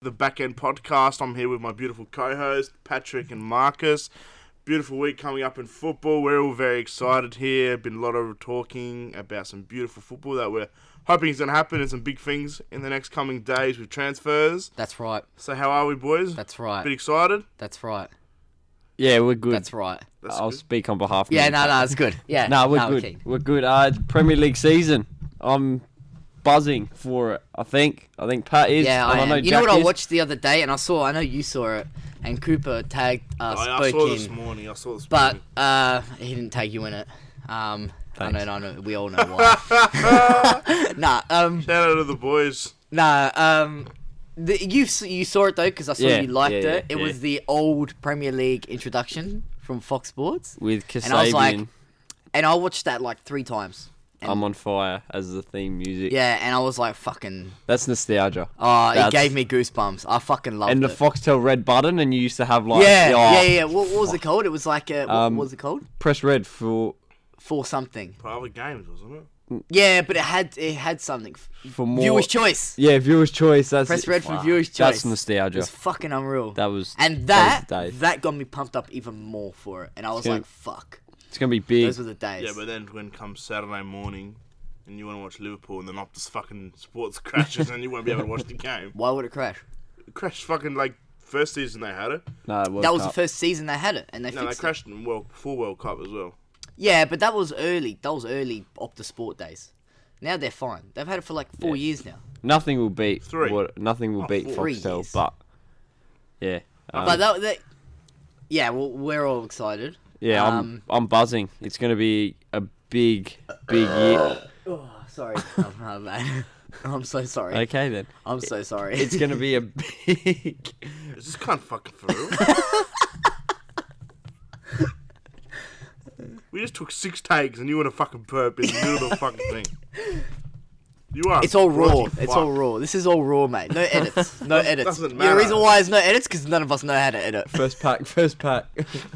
the Back End Podcast. I'm here with my beautiful co-host, Patrick and Marcus. Beautiful week coming up in football. We're all very excited here. Been a lot of talking about some beautiful football that we're hoping is going to happen and some big things in the next coming days with transfers. That's right. So how are we, boys? That's right. Bit excited? That's right. Yeah, we're good. That's right. I'll speak on behalf of Yeah, no, it's good. Yeah. No, we're good. We're good. It's Premier League season. I'm buzzing for it, I think. I think Pat is. Yeah, I am. know You Jack know what I is. watched the other day, and I know you saw it, and Cooper tagged I saw this in, morning. but he didn't tag you in it. I Thanks. know, we all know why. Shout out to the boys. You saw it though, because I saw Yeah, you liked yeah, it. It yeah. was the old Premier League introduction from Fox Sports, With and I was like, Kasabian. and I watched that like 3 times. I'm on fire as the theme music. Yeah, and I was like, fucking. That's nostalgia. Oh, it That's- gave me goosebumps. I fucking loved And it. the Foxtel red button, and you used to have like... Yeah. What was it called? It was like what was it called? Press red for something. Private games, wasn't it? Yeah, but it had something. more... Viewer's choice. Yeah, viewer's choice. That's Press it. red for Wow. viewer's choice. That's It nostalgia. was fucking unreal. That was... And that was the day. that got me pumped up even more for it. And I was gonna- like, fuck. It's going to be big. Those were the days. Yeah, but then when comes Saturday morning and you want to watch Liverpool and then Optus fucking Sports crashes and you won't be able to watch the game. Why would it crash? It crashed fucking like first season they had it. No, That was the first season they had it, and they No, they fixed it. crashed in full World Cup as well. Yeah, but that was early. That was early Optus Sport days. Now they're fine. They've had it for like 4 years now. Nothing will beat... 3. Nothing will beat 3 Foxtel, years. but... Yeah. But yeah, well, we're all excited. Yeah, I'm buzzing. It's going to be a big year. Oh, sorry. Oh, man. I'm so sorry. Okay, then. I'm so sorry. It's going to be a big... Is this cunt fucking for real? We just took 6 takes and you want to fucking burp in the middle of the fucking thing. You are. It's all raw. grotty It's fuck. all raw. This is all raw, mate. No edits. No edits. Doesn't The matter. reason why there's no edits because none of us know how to edit. First pack. First pack.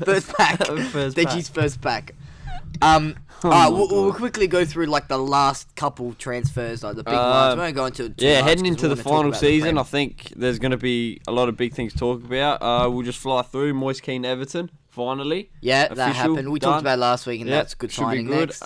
First pack. Deji's first pack. Oh my We'll God. quickly go through like the last couple transfers, like the big ones. We won't go into it too Yeah, much heading 'cause into we the wanna talk final about season, Prem. I think there's going to be a lot of big things to talk about. We'll just fly through. Moise Keane Everton, finally. Yeah, that Official, happened. We done. talked about it last week, and Yeah, that's a good should be signing good. next.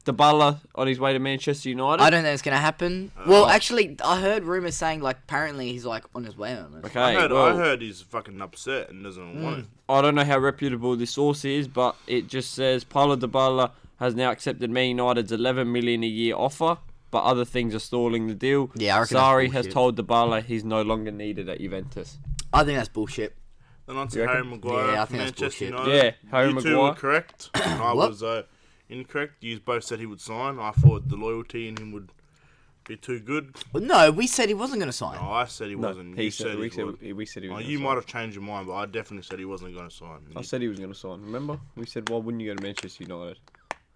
Dybala on his way to Manchester United. I don't think it's gonna happen. Well, actually, I heard rumors saying like apparently he's like on his way on it. Okay, I well, heard he's fucking upset and doesn't want it. I don't know how reputable this source is, but it just says Paulo Dybala has now accepted Man United's 11 million a year offer, but other things are stalling the deal. Yeah, I reckon that's Sarri has bullshit. told Dybala he's no longer needed at Juventus. I think that's bullshit. Then on to You Harry reckon? Maguire Yeah, I for think that's Manchester bullshit. United. Yeah, Harry you two Maguire. were correct. And I What? was incorrect. You both said he would sign. I thought the loyalty in him would be too good. Well, no, we said he wasn't gonna sign. No, I said he wasn't. You said he we would. said he was. Oh, gonna you sign. might have changed your mind, but I definitely said he wasn't going to sign. I said he was going to sign. Remember? We said, why wouldn't you go to Manchester United?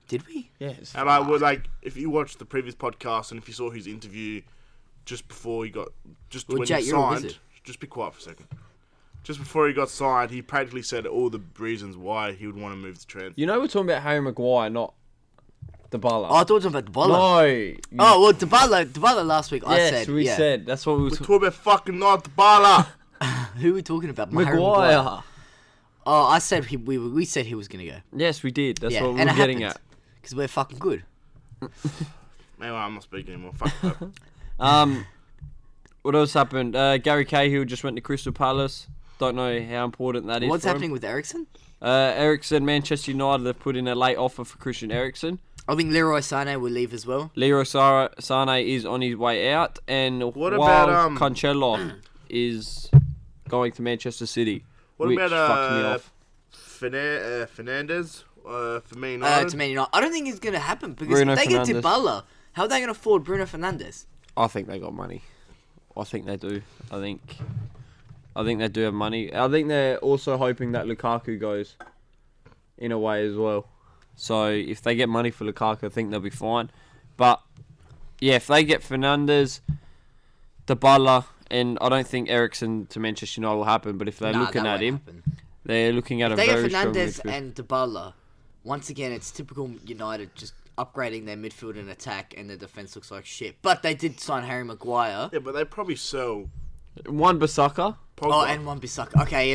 Did we? Yes. And I would if you watched the previous podcast and if you saw his interview just before he got, Well, when Jack, he you're a signed, wizard. just be quiet for a second. Just before he got signed, he practically said all the reasons why he would want to move to transfer. You know we're talking about Harry Maguire, not Dybala. Oh, I thought you were talking about Dybala. No. Oh well, Dybala last week. yes, I said. we yeah. said. That's what we were We're talking talking about fucking not the baller. Who are we talking about? Harry Maguire. Oh, I said we said he was gonna go. Yes, we did. That's Yeah, what we and were it getting happened. at. Because we're fucking good. Anyway, I'm not speaking anymore. Fuck that. What else happened? Gary Cahill just went to Crystal Palace. Don't know how important that is. What's for him. happening with Ericsson? Ericsson, Manchester United have put in a late offer for Christian Eriksen. I think Leroy Sané will leave as well. Leroy Sané is on his way out, and What while about, Cancelo is going to Manchester City, What which about fucked me off. Fernandez for Man United? To Man United. I don't think it's going to happen because Bruno if they get Fernandes. Dybala, how are they going to afford Bruno Fernandes? I think they got money. I think they do. I think they do have money. I think they're also hoping that Lukaku goes in a way as well. So if they get money for Lukaku, I think they'll be fine. But yeah, if they get Fernandes, Dybala, and I don't think Eriksen to Manchester United will happen. But if they're looking that at won't him, happen. they're looking at If a they get very strong Fernandes midfield. and Dybala, once again, it's typical United just upgrading their midfield and attack, and their defense looks like shit. But they did sign Harry Maguire. Yeah, but they probably sell Wan-Bissaka. Oh, and Wan-Bissaka. Okay,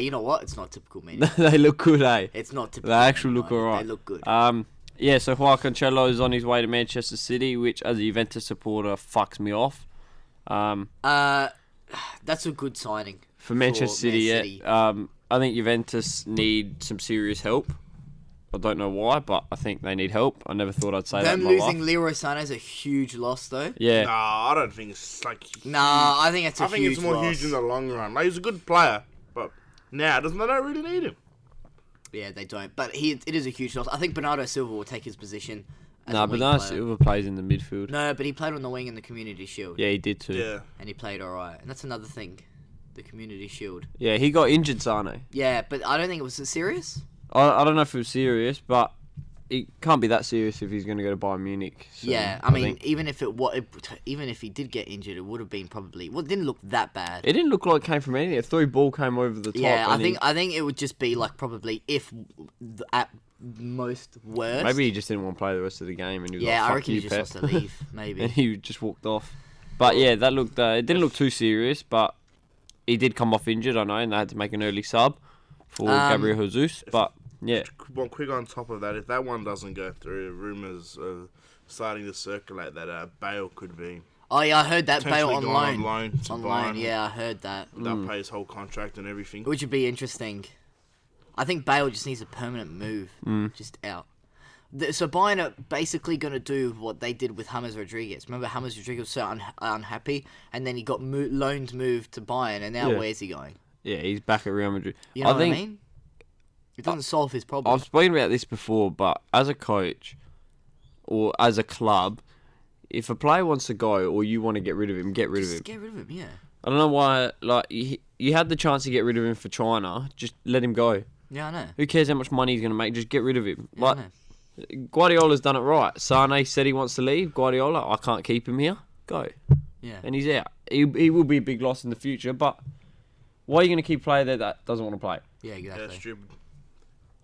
you know what? It's not typical Man United. They look good, eh? It's not typical. They actually Man look United. alright. They look good. Yeah, so Joao Cancelo is on his way to Manchester City, which as a Juventus supporter fucks me off. That's a good signing For Manchester City, Man City. yeah. I think Juventus need some serious help. I don't know why, but I think they need help. I never thought I'd say that Them in my losing life. Leroy Sané is a huge loss, though. Yeah. Nah, I don't think it's like. Nah, I think it's a I think huge it's more loss. huge in the long run. Like, he's a good player, but now they don't really need him. Yeah, they don't. But it is a huge loss. I think Bernardo Silva will take his position. Nah, but Bernardo Silva plays in the midfield. No, but he played on the wing in the Community Shield. Yeah, he did too. Yeah. And he played alright. And that's another thing. The Community Shield. Yeah, he got injured, Sane. Yeah, but I don't think it was serious. I don't know if it was serious, but it can't be that serious if he's going to go to Bayern Munich. So Yeah, I mean, think- even if he did get injured, it would have been probably. Well, it didn't look that bad. It didn't look like it came from anything. A through ball came over the top. Yeah, and I think it would just be like probably at most worst. maybe he just didn't want to play the rest of the game, and he was Yeah, like, I "Fuck reckon you, he just Pep." wants to leave. Maybe. And he just walked off. But yeah, that looked. It didn't look too serious, but he did come off injured. I know, and they had to make an early sub for Gabriel Jesus. But yeah, One quick on top of that, if that one doesn't go through, rumours are starting to circulate that Bale could be Oh yeah, I heard that Bale potentially on gone loan. on loan to On Bayern. loan, yeah, I heard that. They'll pay his whole contract and everything. Which would be interesting. I think Bale just needs a permanent move, just out. So Bayern are basically going to do what they did with James Rodriguez. Remember, James Rodriguez was so unhappy, and then he got moved to Bayern, and now Yeah. where's he going? yeah, he's back at Real Madrid. You know what I mean? It doesn't solve his problem. I've spoken about this before, but as a coach or as a club, if a player wants to go or you want to get rid of him, get rid of him. Just get rid of him, yeah. I don't know why. Like you had the chance to get rid of him for China, just let him go. Yeah, I know. Who cares how much money he's going to make? Just get rid of him. Yeah, Like I know. Guardiola's done it right. Sane said he wants to leave. Guardiola, I can't keep him here. Go, Yeah. and he's out. He will be a big loss in the future. But why are you going to keep a player there that doesn't want to play? Yeah, Yeah, exactly. stupid.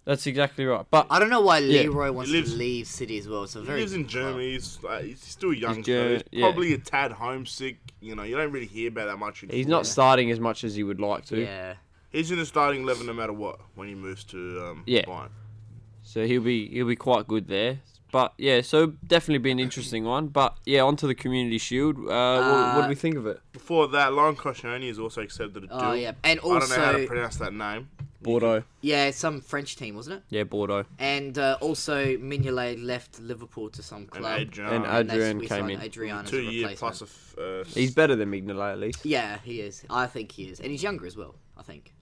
That's exactly right. But I don't know why Yeah. Leroy wants He lives- to leave City as well. It's a He very lives in Germany. He's still young. He's So he's yeah. probably a tad homesick. You know, you don't really hear about that much. In he's football. not starting as much as he would like to. Yeah. He's in the starting 11 no matter what when he moves to Yeah. Bayern. So he'll be quite good there. But yeah, so definitely be an interesting one. But yeah, onto the Community Shield. What do we think of it? Before that, Lauren Koscielny has also accepted a deal. Oh yeah, and I don't know how to also pronounce that name. Bordeaux. yeah, some French team, wasn't it? Yeah, Bordeaux. And also Mignolet left Liverpool to some And club. Adrian. And Adrian we came signed in. Adrian as a 2 year replacement. plus He's better than Mignolet at least. Yeah, he is. I think he is, and he's younger as well. I think.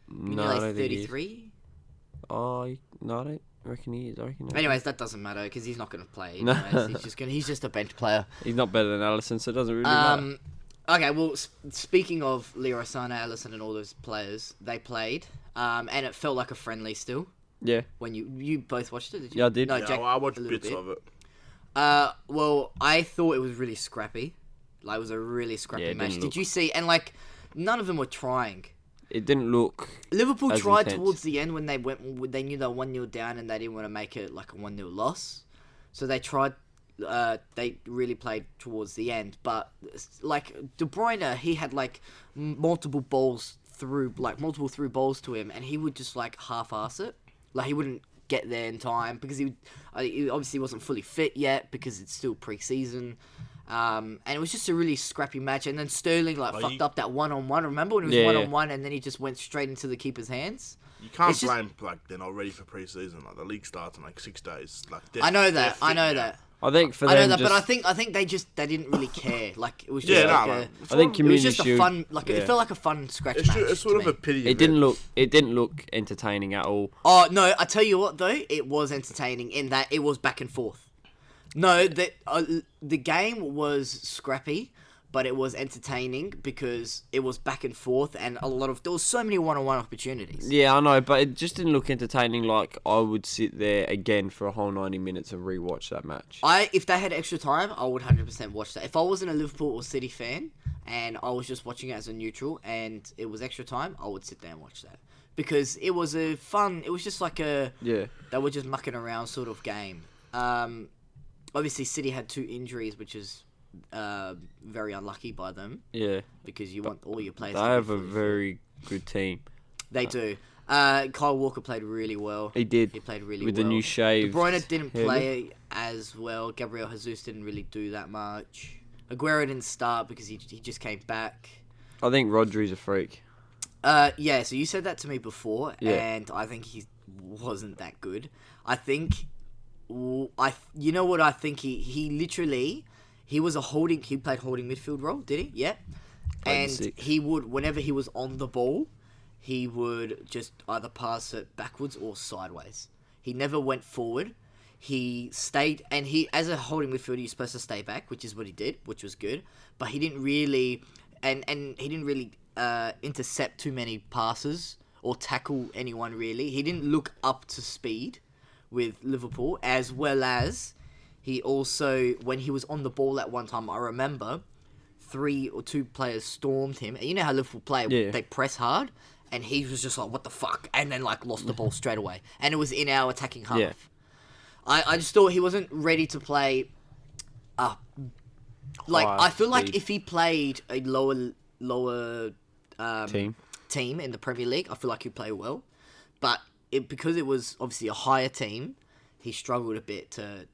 No, I Mignolet's don't think he is. 33. Oh, no, I don't reckon he is. I reckon Anyways, that doesn't matter because he's not going to play. No. Anyways. He's just a bench player. he's not better than Allison, so it doesn't really matter. Okay, well, speaking of Leroy Sané, Alisson, and all those players, they played, and it felt like a friendly still. Yeah. When you both watched it, did you? Yeah, I did. No, yeah, Jack, well, I watched a little bits bit. of it. Well, I thought it was really scrappy. Like, it was a really scrappy Yeah, it match. didn't Did look- you see? And like, none of them were trying. It didn't look. Liverpool As tried intense. towards the end when they they knew they were 1-0 down and they didn't want to make it like a 1-0 loss. So they tried. They really played towards the end, but like De Bruyne, he had like multiple through balls to him, and he would just like half-ass it. Like he wouldn't get there in time because he obviously wasn't fully fit yet because it's still pre-season. And it was just a really scrappy match. And then Sterling fucked up that one-on-one. Remember when it was Yeah, one-on-one and then he just went straight into the keeper's hands? You can't It's just- blame like they're not ready for pre-season. Like the league starts in like 6 days. Like I know they're that. fit I know now. that. I think for I them. know that, just, but I think they didn't really care. Like it was just Yeah, like no, a, man. I think it was Community just a Shield. fun yeah. it felt like a fun scratch It's, match. it's sort to of me. a pity. It didn't look entertaining at all. Oh no! I tell you what, though, it was entertaining in that it was back and forth. No, the game was scrappy, but it was entertaining because it was back and forth, and there was so many one-on-one opportunities. Yeah, I know, but it just didn't look entertaining. Like I would sit there again for a whole 90 minutes and rewatch that match. If they had extra time, I would 100% watch that. If I wasn't a Liverpool or City fan and I was just watching it as a neutral, and it was extra time, I would sit there and watch that because it was a fun. It was just like they were just mucking around sort of game. Obviously, City had 2 injuries, which is very unlucky by them Yeah. because you want all your players. They to be have a fully fit. very good team. They do. Kyle Walker played really well. He did. He played really With well. the new shave. De Bruyne didn't play as well. Gabriel Jesus didn't really do that much. Aguero didn't start because he just came back. I think Rodri's a freak. Yeah, so you said that to me before, Yeah. and I think he wasn't that good. I think, you know what I think he literally, he was he played holding midfield role, did he? Yeah. Played And six. he would, whenever he was on the ball, he would just either pass it backwards or sideways. He never went forward. He stayed, and as a holding midfielder, you're supposed to stay back, which is what he did, which was good. But he didn't really, and he didn't really intercept too many passes or tackle anyone really. He didn't look up to speed with Liverpool, as well as he also, when he was on the ball at one time, I remember 3 or 2 players stormed him. And you know how Liverpool play, Yeah. they press hard, and he was just like, what the fuck? And then like lost the ball straight away. And it was in our attacking half. Yeah. I just thought he wasn't ready to play. Like High I feel like speed. if he played a lower Team. in the Premier League, I feel like he'd play well. But because it was obviously a higher team, he struggled a bit to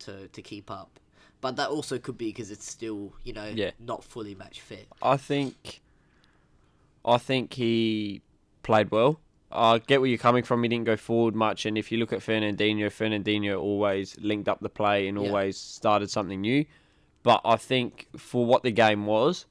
keep up. But that also could be because it's still, Yeah. not fully match fit. I think he played well. I get where you're coming from. He didn't go forward much, and if you look at Fernandinho always linked up the play and Yeah. always started something new. But I think for what the game was,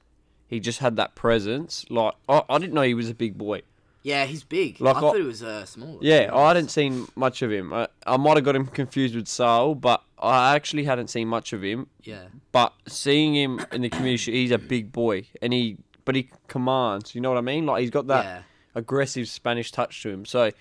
he just had that presence. Like I didn't know he was a big boy. Yeah, he's big. Like I thought he was small. Yeah, I hadn't seen much of him. I might have got him confused with Saul, but I actually hadn't seen much of him. Yeah. But seeing him in the community, he's a big boy, and he commands. You know what I mean? Like he's got that Yeah. aggressive Spanish touch to him. So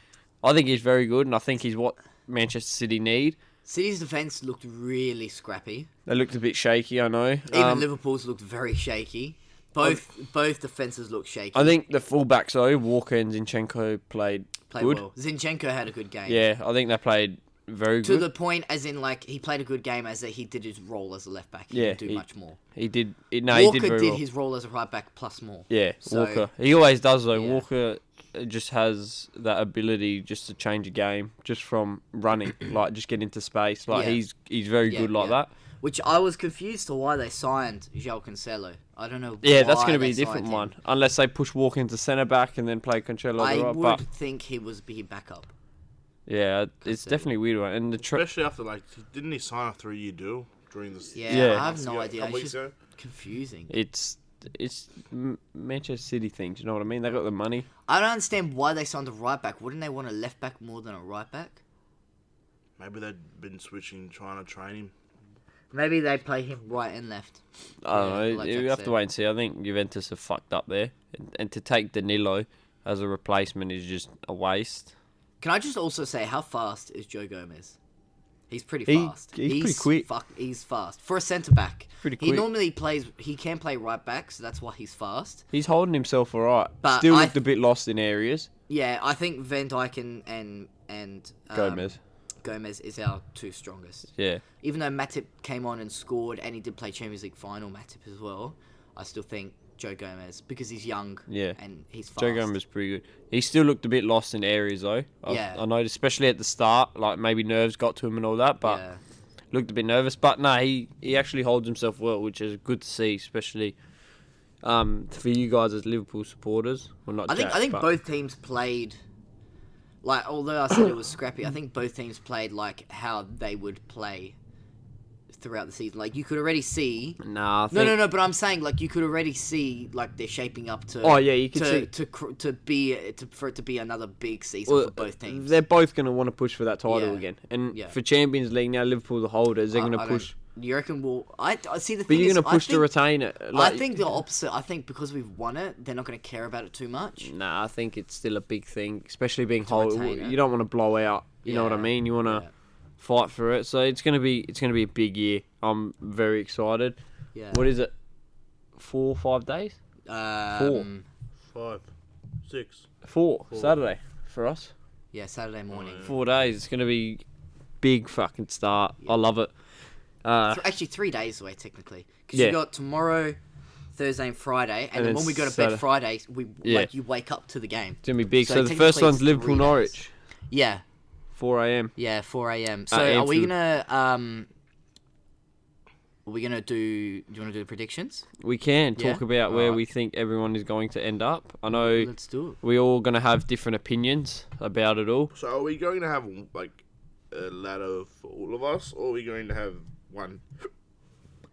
I think he's very good, and I think he's what Manchester City need. City's defence looked really scrappy. They looked a bit shaky, I know. Even Liverpool's looked very shaky. Both defences looked shaky. I think the fullbacks though, Walker and Zinchenko played good. well. Zinchenko had a good game. Yeah, I think they played very To good. the point, as in, like, he played a good game as that he did his role as a left back. He Yeah, didn't do much more. He did. He Walker did very well. his role as a right back plus more. Yeah, So- Walker. He always does though. Yeah. Walker just has that ability just to change a game just from running, like just get into space. Like Yeah. he's very Yeah, good like yeah. that. Which I was confused to why they signed João Cancelo. I don't know. Yeah, that's why going to be they a different signed him. one unless they push Walker into centre back and then play Cancelo. I right, would but think he was be backup. yeah, it's Cancelo. definitely a weird one. And the Especially after, didn't he sign a 3-year deal during this? Yeah, Yeah. I have no idea. Couple It's weeks just ago? confusing. it's Manchester City things. You know what I mean? They got the money. I don't understand why they signed a right back. Wouldn't they want a left back more than a right back? Maybe they'd been trying to train him. Maybe they play him right and left. I don't know. like You Jack have to said. wait and see. I think Juventus have fucked up there, and to take Danilo as a replacement is just a waste. Can I just also say how fast is Joe Gomez? He's pretty He- fast. he's pretty quick. He's fast for a centre back. Pretty He quick. normally plays. He can play right back, so that's why he's fast. He's holding himself alright. But Still I looked a bit lost in areas. Yeah, I think Van Dijk and Gomez is our two strongest. Yeah. Even though Matip came on and scored, and he did play Champions League final, Matip as well. I still think Joe Gomez because he's young. Yeah. and he's fast. Joe Gomez pretty good. He still looked a bit lost in areas though. Yeah. I noticed, especially at the start, like maybe nerves got to him and all that, but Yeah. looked a bit nervous. But no, he actually holds himself well, which is good to see, especially for you guys as Liverpool supporters. Well, not I think but both teams played. Like, although I said it was scrappy, I think both teams played like how they would play throughout the season. Like, you could already see. Nah, I think, No. But I'm saying, like, you could already see, like, they're shaping up to. Oh, yeah, you could see. for it to be another big season Well, for both teams. they're both going to want to push for that title Yeah. again. And Yeah. for Champions League now, Liverpool the holders, they're going to I push. don't- You reckon we'll? I see the But thing. you're is, going to push to retain it. I think the opposite. I think because we've won it, they're not going to care about it too much. Nah, I think it's still a big thing, especially being To hold. retain it. You don't want to blow out. You know what I Yeah, mean? You want to yeah. fight for it. So it's gonna be a big year. I'm very excited. Yeah. What is it? 4 or 5 days? 5, 6. 4 Saturday for us. Yeah, Saturday morning. 4 days. It's gonna be big fucking start. I love it. Actually, 3 days away technically, because Yeah. you got tomorrow, Thursday, and Friday, and then then when we go to Saturday. bed Friday, you wake up to the game. It's gonna be big. So So the first technically one's it's Liverpool 3 days. Norwich, Yeah, 4 a.m. yeah, 4 a.m. So At are we Anfield. gonna Are we gonna do? Do you want to do the predictions? We can talk Yeah? about where Alright. we think everyone is going to end up. I know Let's do it. we're all gonna have different opinions about it all. So are we going to have like a ladder for all of us, or are we going to have one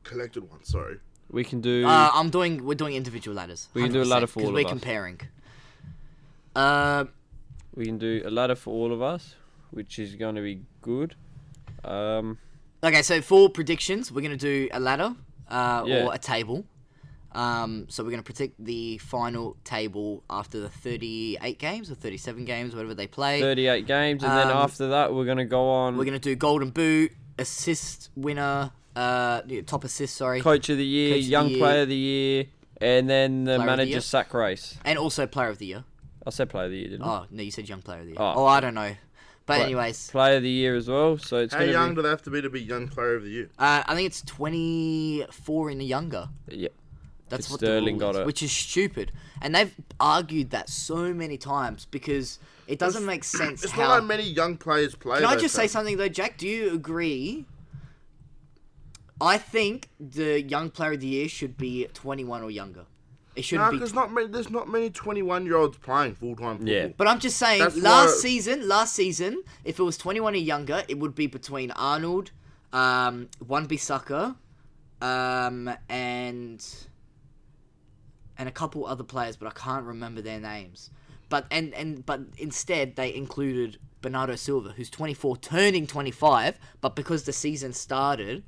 collected one? Sorry. We can do. We're doing individual ladders. We can do a ladder 100%, for all of we're us. comparing. We can do a ladder for all of us, which is going to be good. Okay, so for predictions, we're gonna do a ladder Yeah. or a table. So we're gonna predict the final table after the 38 games or 37 games, whatever they play. 38 games, and then after that, we're going to go on We're gonna do golden boot, assist winner, top assist. Sorry, Coach of the Year, Coach of the Young Year. Player of the Year, and then the Player of the Year. Manager's Sack Race. and also player of the year. I said Player of the Year, didn't I? Oh no, you said young player of the year. Oh. Oh, I don't know. But Pla- anyways, Player of the Year as well, so it's How going young to do they have to be young player of the year? I think it's 24 and younger. be... Yeah. That's If what Sterling the rule got is, it. which is stupid. And they've argued that so many times because it doesn't make sense It's how... not like many young players play. Can I though, just say Sam. something though, Jack? Do you agree? I think the young player of the year should be 21 or younger. It shouldn't No, be... because there's not many 21-year-olds playing full-time football. Yeah. But I'm just saying, That's last why- season, if it was 21 or younger, it would be between Arnold, Wan-Bissaka, and a couple other players, but I can't remember their names. But instead they included Bernardo Silva, who's 24, turning 25, but because the season started.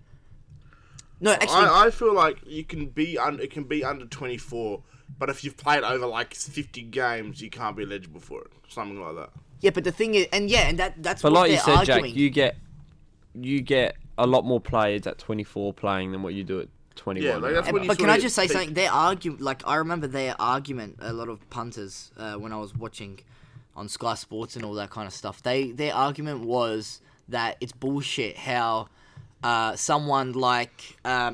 No, actually, I feel like it can be under 24, but if you've played over like 50 games, you can't be eligible for it. Something like that. yeah. But the thing is, and that's But what like you they're said, arguing. Jack, you get a lot more players at 24 playing than what you do at 21. Yeah, like, that's when you But can sort I of just say peak. something? Their argument, like I remember their argument. A lot of punters, when I was watching on Sky Sports and all that kind of stuff, their argument was that it's bullshit. How someone like a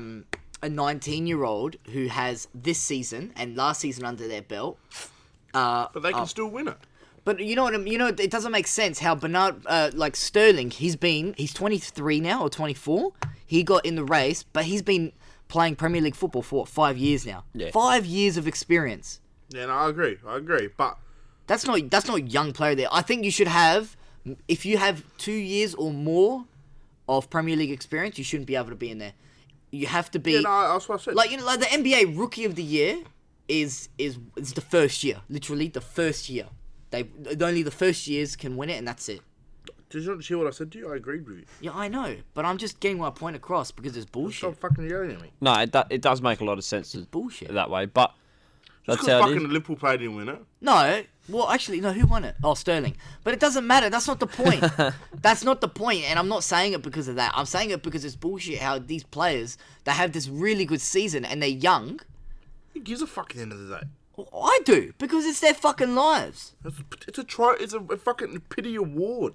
19-year-old who has this season and last season under their belt, But they can still win it. but you know what it doesn't make sense how Bernard, like Sterling, he's 23 now or 24. He got in the race, but he's been playing Premier League football for 5 years now. Yeah. 5 years of experience. Yeah, no, I agree. But That's not young player there. I think you should have, if you have 2 years or more of Premier League experience, you shouldn't be able to be in there. You have to be yeah, no, that's what I said. like like the NBA Rookie of the Year is the first year, literally the first year. Only the first years can win it, and that's it. Did you not hear what I said to you? I agreed with you. Yeah, I know, but I'm just getting my point across because it's bullshit. Stop fucking yelling at me. No, it does make a lot of sense Bullshit. that way, but Just that's how because it fucking is. Liverpool player didn't win it. No, well, actually, no. Who won it? Oh, Sterling. But it doesn't matter. That's not the point. That's not the point, and I'm not saying it because of that. I'm saying it because it's bullshit. How these players they have this really good season and they're young. Who gives a fuck at the end of the day? Well, I do because it's their fucking lives. It's a fucking pity award.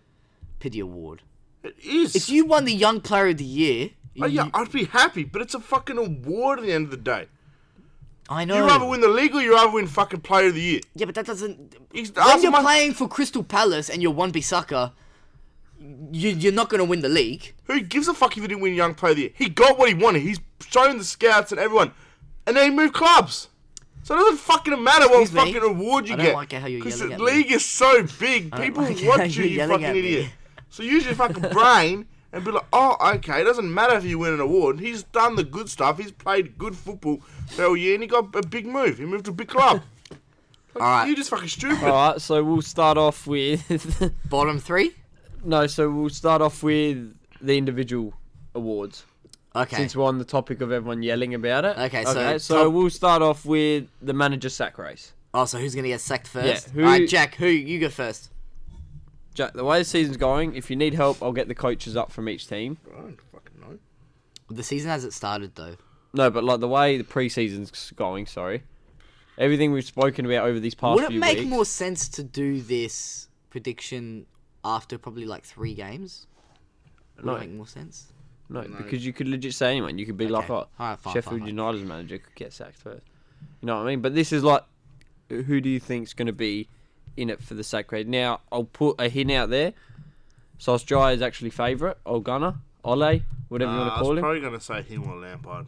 Pity award. It is. If you won the Young Player of the Year, Oh, yeah, I'd be happy, but it's a fucking award at the end of the day. I know. You rather win the league or you rather win fucking player of the year? Yeah, but that doesn't. He's- When ask you're my- playing for Crystal Palace and you're Wan-Bissaka, you're not going to win the league. Who gives a fuck if he didn't win Young Player of the Year? He got what he wanted. He's shown the scouts and everyone. And then he moved clubs. So it doesn't fucking matter what Excuse me? fucking award you I don't get. like how you're Because yelling the at me. league is so big. I don't People like how watch you, you're you yelling fucking at me. idiot. So use your fucking brain and be like, oh, okay, it doesn't matter if you win an award. He's done the good stuff. He's played good football for a year and he got a big move. He moved to a big club. Like, Alright. You're just fucking stupid. Alright, so we'll start off with... Bottom three? so we'll start off with the individual awards. Okay. Since we're on the topic of everyone yelling about it. Okay, so top- we'll start off with the manager sack race. Oh, so who's going to get sacked first? Yeah, who- Alright, Jack, you go first. Jack, the way the season's going, if you need help, I'll get the coaches up from each team. I don't fucking know. The season hasn't started, though. No, but like the way the pre-season's going, everything we've spoken about over these past Would it few make weeks. more sense to do this prediction after probably like 3 games? Would No. it make more sense? No, No. because you could legit say anyone. You could be like, Alright, fine, Sheffield fine. United's manager could get sacked first. You know what I mean? But this is like, who do you think's going to be in it for the sack grade? Now, I'll put a hint out there. Solskjaer is actually favourite. Ole, whatever you want to I call was him. probably going to say him or Lampard.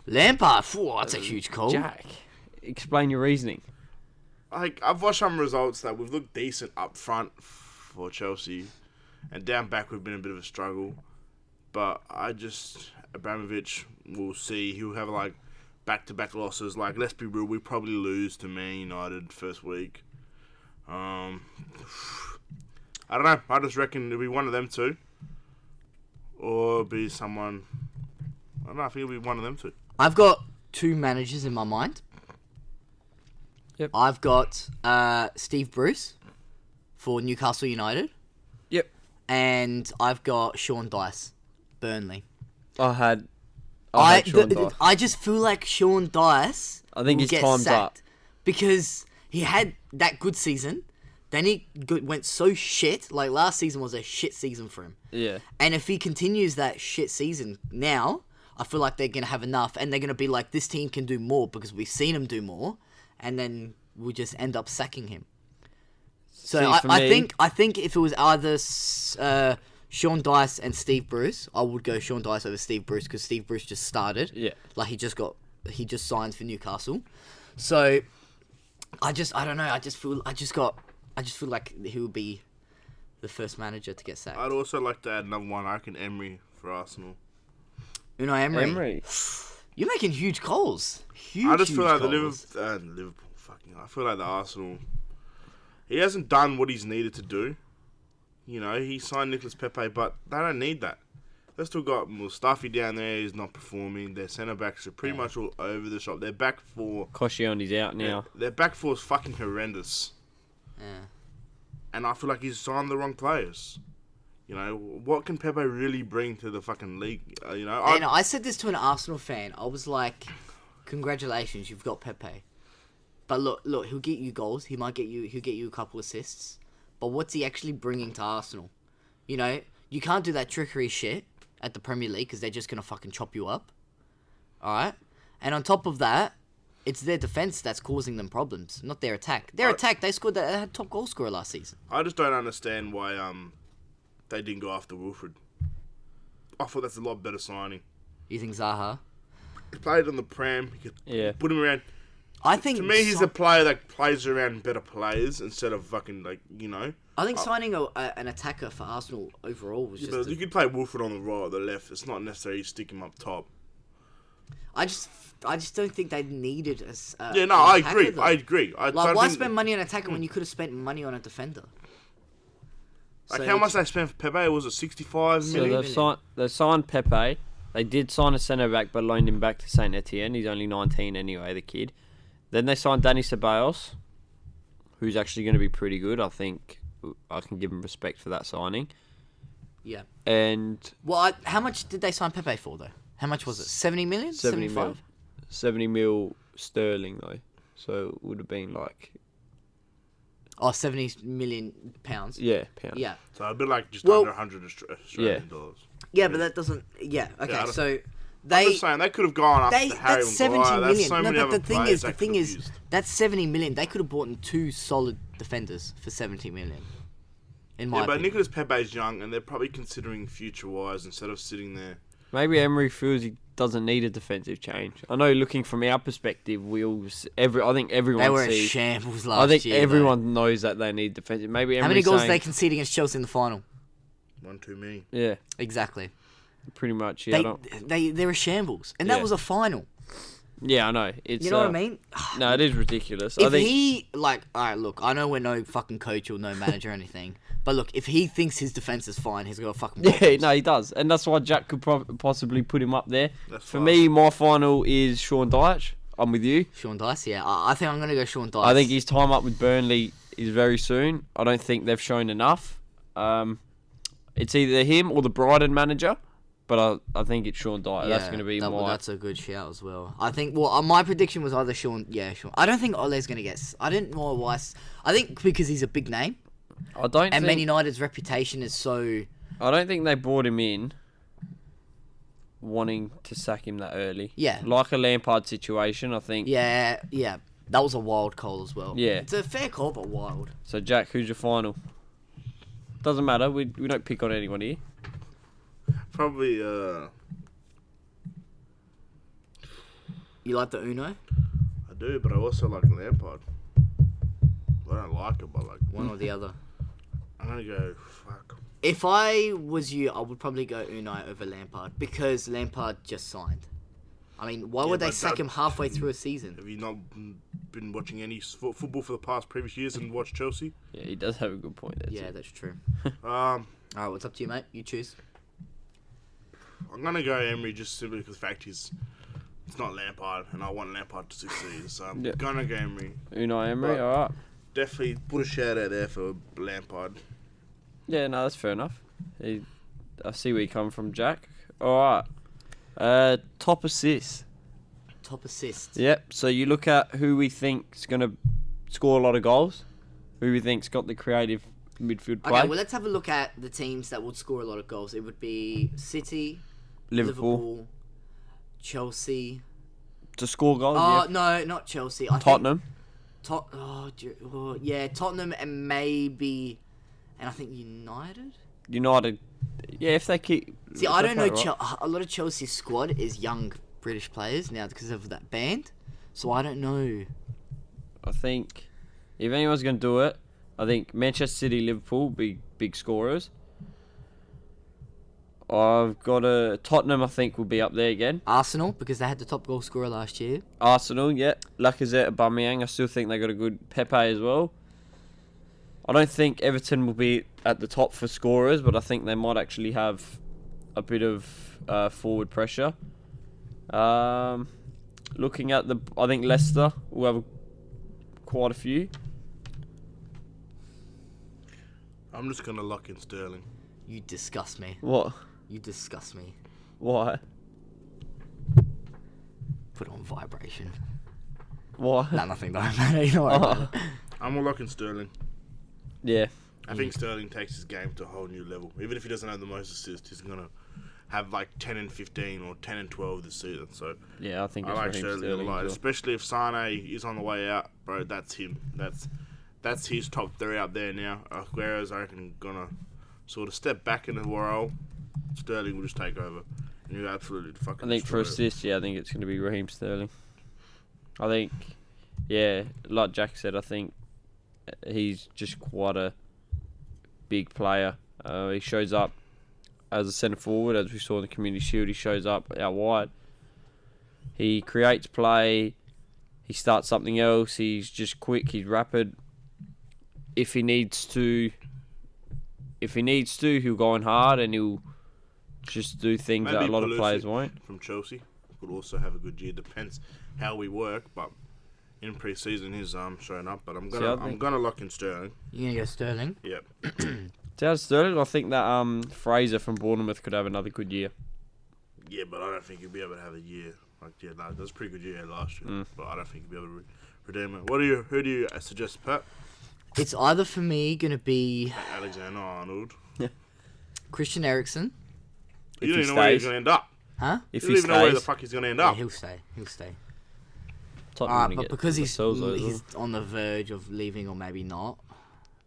Lampard, that's a huge call. Jack, explain your reasoning. I've watched some results that we've looked decent up front for Chelsea, and down back we've been a bit of a struggle. But Abramovich, we'll see. He'll have like back-to-back losses. Like, let's be real, we probably lose to Man United first week. I don't know. I just reckon it'll be one of them two, or it'll be someone. I don't know. I think it'll be one of them two. I've got 2 managers in my mind. Yep. I've got Steve Bruce for Newcastle United, Yep. and I've got Sean Dice, Burnley. I had Sean Dyche. I just feel like Sean Dice I think will his get time's sacked up. because he had that good season, then he went so shit. Like, last season was a shit season for him. Yeah. And if he continues that shit season now, I feel like they're going to have enough, and they're going to be like, this team can do more because we've seen him do more, and then we'll just end up sacking him. So See, I think if it was either Sean Dice and Steve Bruce, I would go Sean Dice over Steve Bruce because Steve Bruce just started. Yeah. Like, he just signed for Newcastle. So I don't know. I just feel like he would be the first manager to get sacked. I'd also like to add another one. I reckon Emery for Arsenal. Unai Emery. You're making huge calls. I just feel like calls. the Liverpool. I feel like the Arsenal. He hasn't done what he's needed to do. You know, he signed Nicolas Pepe, but they don't need that. They've still got Mustafi down there. He's not performing. Their centre backs are pretty much all over the shop. Their back four. Koscielny's out now. Their back four is fucking horrendous. Yeah. And I feel like he's signed the wrong players. You know, what can Pepe really bring to the fucking league? I said this to an Arsenal fan. I was like, congratulations, you've got Pepe. But look, he'll get you goals. He'll get you a couple assists. But what's he actually bringing to Arsenal? You know, you can't do that trickery shit at the Premier League because they're just going to fucking chop you up. Alright? And on top of that, it's their defence that's causing them problems, not their attack. Their attack, they had top goal scorer last season. I just don't understand why they didn't go after Wilfred. I thought that's a lot better signing. You think Zaha? He played on the Prem. You could put him around. I think To me, he's a player that plays around better players instead of fucking, like, you know. I think signing an attacker for Arsenal overall was just... You could play Wilfred on the right or the left. It's not necessarily stick him up top. I just don't think they needed a I attacker, agree. though. I agree. Why spend money on an attacker when you could have spent money on a defender? Like, how much they spent for Pepe? Was it 65 So million? they've signed Pepe. They did sign a centre back, but loaned him back to Saint Etienne. He's only 19 anyway, the kid. Then they signed Dani Ceballos, who's actually going to be pretty good. I think I can give him respect for that signing. Yeah. And how much did they sign Pepe for, though? How much was it? 70 million? 70 mil. 75? 70 mil sterling, though. So it would have been like... Oh, 70 million pounds. Yeah, pounds. Yeah. So a bit like just under 100 Australian dollars. Yeah, but that doesn't... Yeah, okay, Yeah, so... I'm just saying, they could have gone after Harry That's 70 Maguire. million. There's so many but other the thing players is, they could have used. that's 70 million. They could have bought in 2 solid defenders for 70 million. In my but opinion. Nicolas Pepe's young, and they're probably considering future-wise instead of sitting there. Maybe Emery feels he doesn't need a defensive change. I know, looking from our perspective, I think everyone They were in sees... shambles last I think year. everyone knows that they need defensive. Maybe How Emery's many goals saying, they concede against Chelsea in the final? One too many. Yeah, Exactly. pretty much. Yeah, They're a shambles. And that Yeah. was a final. yeah, I know. It's, You know what I mean? No, it is ridiculous. If I think he, alright, look, I know we're no fucking coach or no manager or anything, but look, if he thinks his defence is fine, he's got a fucking yeah, no, he does, and that's why Jack could possibly put him up there. That's For fine. me, my final is Sean Dyche. I'm with you. Sean Dice, yeah. I think I'm going to go Sean Dice. I think his time up with Burnley is very soon. I don't think they've shown enough. It's either him or the Brighton manager, but I think it's Sean Dyche. That's going to be That's a good shout as well. I think, my prediction was either Sean. I don't think Ole's going to get... I don't know why... I think because he's a big name, I don't and Man think. United's reputation is so... I don't think they brought him in wanting to sack him that early. Yeah. Like a Lampard situation, I think. Yeah. That was a wild call as well. Yeah. It's a fair call, but wild. So, Jack, who's your final? Doesn't matter. We don't pick on anyone here. Probably, You like the Uno? I do, but I also like Lampard. I don't like it, but like... One or the other? I'm going to go, fuck. If I was you, I would probably go Unai over Lampard because Lampard just signed. I mean, why would they but sack him halfway through a season? Have you not been watching any football for the past previous years and watched Chelsea? Yeah, he does have a good point there. Yeah, too. that's true. Um, Alright, what's up to you, mate? You choose. I'm going to go Emery just simply because the fact is it's not Lampard and I want Lampard to succeed. So I'm Yeah. going to go Emery. Unai Emery, But- alright. Definitely put a shout out there for Lampard. Yeah, no, that's fair enough. I see where you come from, Jack. Alright. Top assists. Top assist. Yep, so you look at who we think's going to score a lot of goals, who we think's got the creative midfield play. Okay, well, let's have a look at the teams that would score a lot of goals. It would be City, Liverpool. Chelsea. To score goals, Oh, yeah. no, not Chelsea. I Tottenham. Think yeah, Tottenham and maybe... And I think United? United. Yeah, if they keep... See, if I they don't know. play right. A lot of Chelsea's squad is young British players now because of that band. So I don't know. I think if anyone's going to do it, I think Manchester City, Liverpool, big scorers. I've got Tottenham, I think, will be up there again. Arsenal, because they had the top goal scorer last year. Arsenal, yeah. Lacazette, Aubameyang, I still think they got a good Pepe as well. I don't think Everton will be at the top for scorers, but I think they might actually have a bit of forward pressure. Looking at I think Leicester will have quite a few. I'm just going to lock in Sterling. You disgust me. What? You disgust me. Why? Put on vibration. Why? No, nothing. Don't matter. You know what? Oh. I'm going to lock in Sterling. Yeah. I think Sterling takes his game to a whole new level. Even if he doesn't have the most assists, he's going to have like 10 and 15 or 10 and 12 this season. So Yeah, I think I it's like Raheem Sterling a Sterling lot, as well. especially if Sane is on the way out, bro. That's him. That's his top three up there now. Aguero's, I reckon, gonna sort of step back in the role. Sterling will just take over, and you absolutely fucking. I think for destroy it. assists, yeah, I think it's going to be Raheem Sterling. I think, yeah, like Jack said, I think he's just quite a big player. He shows up as a centre forward, as we saw in the Community Shield. He shows up out wide. He creates play. He starts something else. He's just quick. He's rapid. If he needs to, he'll go on hard and he'll just do things that a lot of players won't. From Chelsea could also have a good year. Depends how we work, but in pre-season he's showing up. But I'm gonna lock in Sterling. You gonna go Sterling? Yep. Down Sterling, I think that Fraser from Bournemouth could have another good year. Yeah, but I don't think he'll be able to have a year like that was a pretty good year last year. But I don't think he'll be able to redeem it. Who do you suggest, Pat? It's either for me gonna be Alexander Arnold. Christian Eriksen. If You don't he even know where he's stays. gonna end up. Huh? If You he don't even know where the stays, fuck he's gonna end Yeah, up. he'll stay. He'll stay. Tottenham Alright, gonna but get because the he's Solskjaer as well. he's on the verge of leaving or maybe not,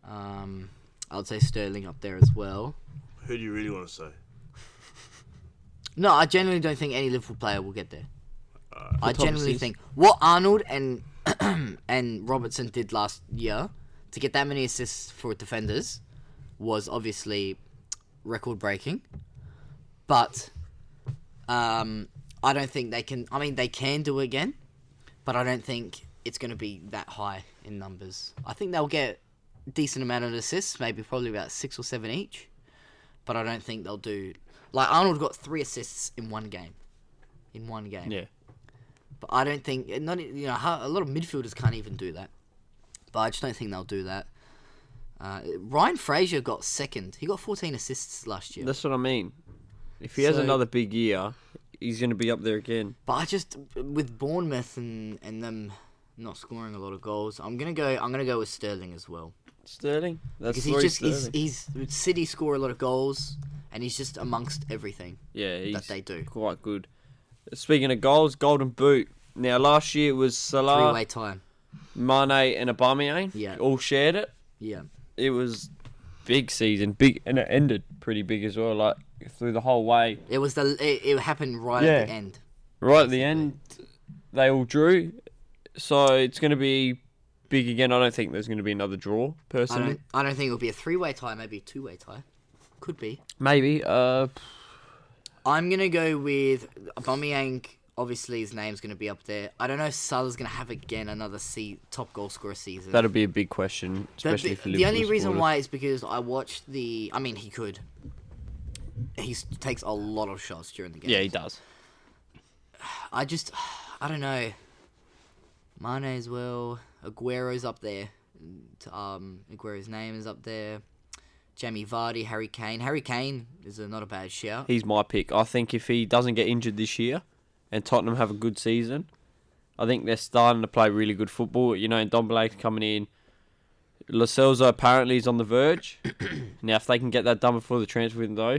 I would say Sterling up there as well. Who do you really want to say? No, I genuinely don't think any Liverpool player will get there. I top genuinely assists. think what Arnold and and Robertson did last year to get that many assists for defenders was obviously record breaking. But I don't think they can. I mean, they can do it again, but I don't think it's going to be that high in numbers. I think they'll get a decent amount of assists, maybe probably about 6 or 7 each. But I don't think they'll do... Like, Arnold got 3 assists in one game. Yeah. But I don't think... A lot of midfielders can't even do that. But I just don't think they'll do that. Ryan Fraser got second. He got 14 assists last year. That's what I mean. If he has So- another big year, he's going to be up there again. But I just... With Bournemouth and them not scoring a lot of goals, I'm gonna go with Sterling as well. Sterling? That's Because Sterling. he's City score a lot of goals, and he's just amongst everything Yeah, he's that they do. quite good. Speaking of goals, Golden Boot. Now, last year it was Salah, Three-way time. Mane, and Aubameyang. Yeah. All shared it. Yeah. It was big season, big, and it ended pretty big as well. Like through the whole way. It happened right at the end. Right at the end, they all drew. So it's going to be big again. I don't think there's going to be another draw, personally. I don't think it'll be a three-way tie. Maybe a two-way tie. Could be. Maybe. I'm gonna go with Aubameyang. Obviously, his name's gonna be up there. I don't know if Salah's gonna have again another top goal scorer season. That'll be a big question, especially for Liverpool. The only reason supporters. why is because I watched the. I mean, he could. He takes a lot of shots during the game. Yeah, he does. I don't know. Mane as well. Aguero's up there. Aguero's name is up there. Jamie Vardy, Harry Kane. Harry Kane is not a bad shout. He's my pick. I think if he doesn't get injured this year and Tottenham have a good season, I think they're starting to play really good football. You know, Ndombele's coming in. Lo Celso apparently is on the verge. Now, if they can get that done before the transfer window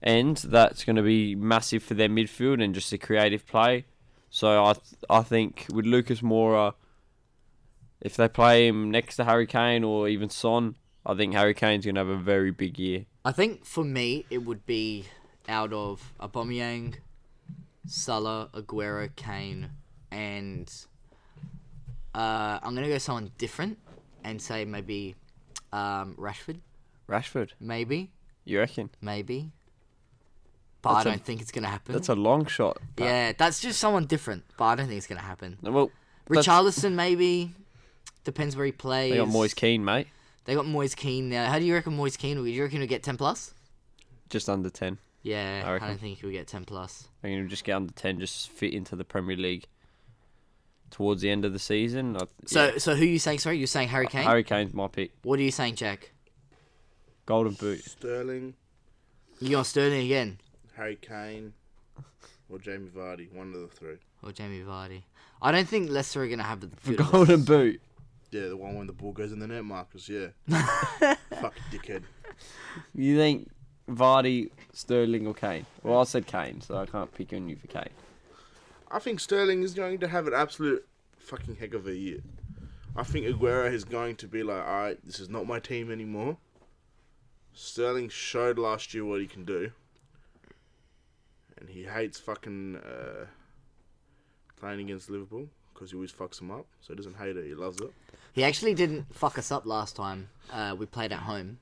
ends, that's going to be massive for their midfield and just a creative play. So I think with Lucas Moura, if they play him next to Harry Kane or even Son, I think Harry Kane's going to have a very big year. I think for me, it would be out of Aubameyang, Salah, Aguero, Kane, and I'm going to go someone different and say maybe Rashford. Rashford? Maybe. You reckon? Maybe. But I don't think it's going to happen. That's a long shot. Yeah, that's just someone different, but I don't think it's going to happen. Well, Richarlison, maybe. Depends where he plays. They got Moise Keane, mate. They got Moise Keane now. How do you reckon Moise Keane will? Do you reckon he'll get 10 plus? Just under 10. Yeah, I I reckon. don't think he'll get 10 plus. I think he'll just get under 10, just fit into the Premier League towards the end of the season. So who are you saying? Sorry, you're saying Harry Kane? Harry Kane's my pick. What are you saying, Jack? Golden Boot. Sterling, You got Sterling again? Harry Kane, or Jamie Vardy. One of the three. Or Jamie Vardy? I don't think Leicester are going to have the For good of Golden this. Boot. Yeah, the one when the ball goes in the net, Marcus. Yeah. Fucking dickhead. You think Vardy, Sterling, or Kane? Well, I said Kane, so I can't pick on you for Kane. I think Sterling is going to have an absolute fucking heck of a year. I think Aguero is going to be like, alright, this is not my team anymore. Sterling showed last year what he can do. And he hates fucking playing against Liverpool because he always fucks them up. So he doesn't hate it, he loves it. He actually didn't fuck us up last time we played at home.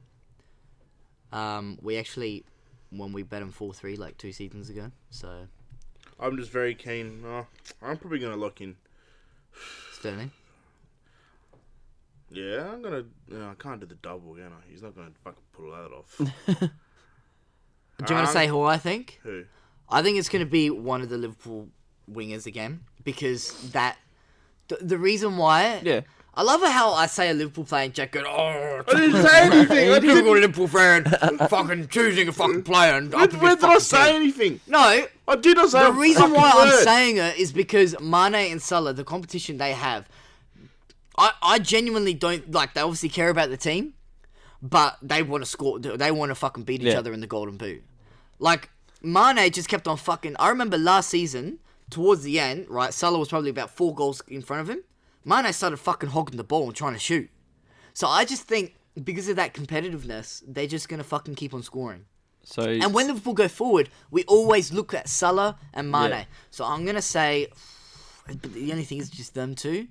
We actually, when we bet him 4-3 like 2 seasons ago. So I'm just very keen. I'm probably going to lock in. Sterling. Yeah, I'm going to... I can't do the double, can I? He's not going to fucking pull that off. Do you want to say who I think? Who? I think it's going to be one of the Liverpool wingers again because the reason why. Yeah. I love how I say a Liverpool player and Jack goes, oh, I didn't say anything. I typical didn't... Liverpool fan, fucking choosing a fucking player. And When did I say anything? No, I did not say the a reason why fucking I'm word. saying it is because Mane and Salah, the competition they have, I genuinely don't like. They obviously care about the team, but they want to score. They want to fucking beat each other in the Golden Boot. Like Mane just kept on fucking. I remember last season towards the end, right? Salah was probably about 4 goals in front of him. Mane started fucking hogging the ball and trying to shoot. So I just think because of that competitiveness, they're just gonna fucking keep on scoring. So And when Liverpool go forward, we always look at Salah and Mane. Yeah. So I'm going to say, but the only thing is just them two.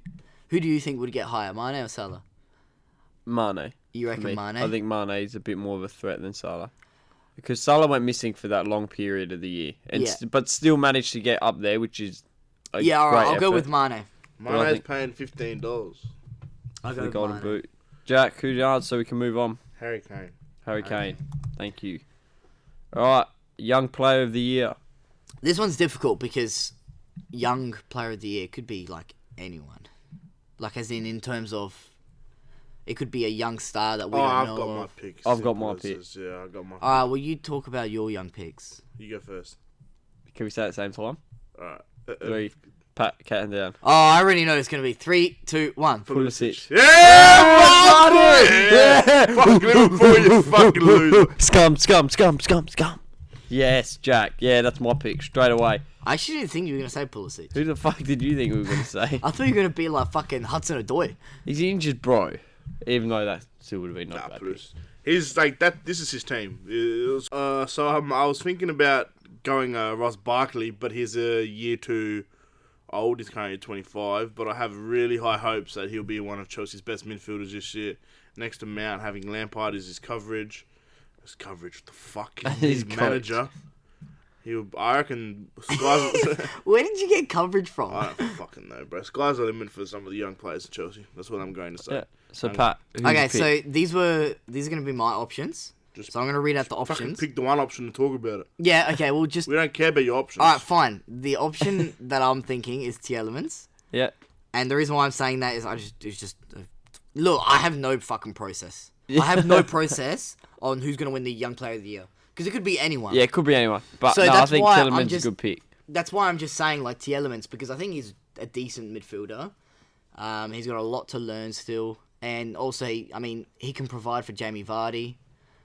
Who do you think would get higher, Mane or Salah? Mane. You for reckon me. Mane? I think Mane is a bit more of a threat than Salah. Because Salah went missing for that long period of the year. And Yeah. but still managed to get up there, which is a Yeah, all right, great I'll go effort. with Mane. But I Mane's think- paying $15. I'll for go the with Golden Mane. Boot. Jack, who's yours so we can move on? Harry Kane. Harry Kane. Thank you. Alright, Young Player of the Year. This one's difficult because young player of the year could be like anyone. Like as in terms of, it could be a young star that we don't I've know got my of. pick. I've got my Simple as pick. this. Yeah, I've got my pick. Alright, well you talk about your young picks. You go first. Can we say it at the same time? Alright. 3. Pat, counting down. Oh, I already know it's going to be 3, 2, 1. Pulisic. Yeah, fuck Liverpool, you fucking loser. Scum. Yes, Jack. Yeah, that's my pick straight away. I actually didn't think you were going to say Pulisic. Who the fuck did you think we were going to say? I thought you were going to be like fucking Hudson-Odoi. He's injured, bro. Even though that still would have been not bad. He's like that. This is his team. I was thinking about going Ross Barkley, but he's a year too old. He's currently 25, but I have really high hopes that he'll be one of Chelsea's best midfielders this year. Next to Mount, having Lampard as his coverage. His coverage, what the fuck? His manager. I reckon Sky's... Where did you get coverage from? I don't fucking know, bro. Sky's the limit for some of the young players in Chelsea. That's what I'm going to say. Yeah. So, Pat, Okay, so these are going to be my options. So I'm going to read out the Fucking options. pick the one option and talk about it. Yeah, okay, we'll just... We don't care about your options. Alright, fine. The option that I'm thinking is Tielemans. Yeah. And the reason why I'm saying that is look, I have no fucking process. I have no process on who's going to win the Young Player of the Year. Because it could be anyone. Yeah, it could be anyone. But So no, I that's think why Tielemans is a good pick. That's why I'm just saying, like, Tielemans, because I think he's a decent midfielder. He's got a lot to learn still. And also, he can provide for Jamie Vardy.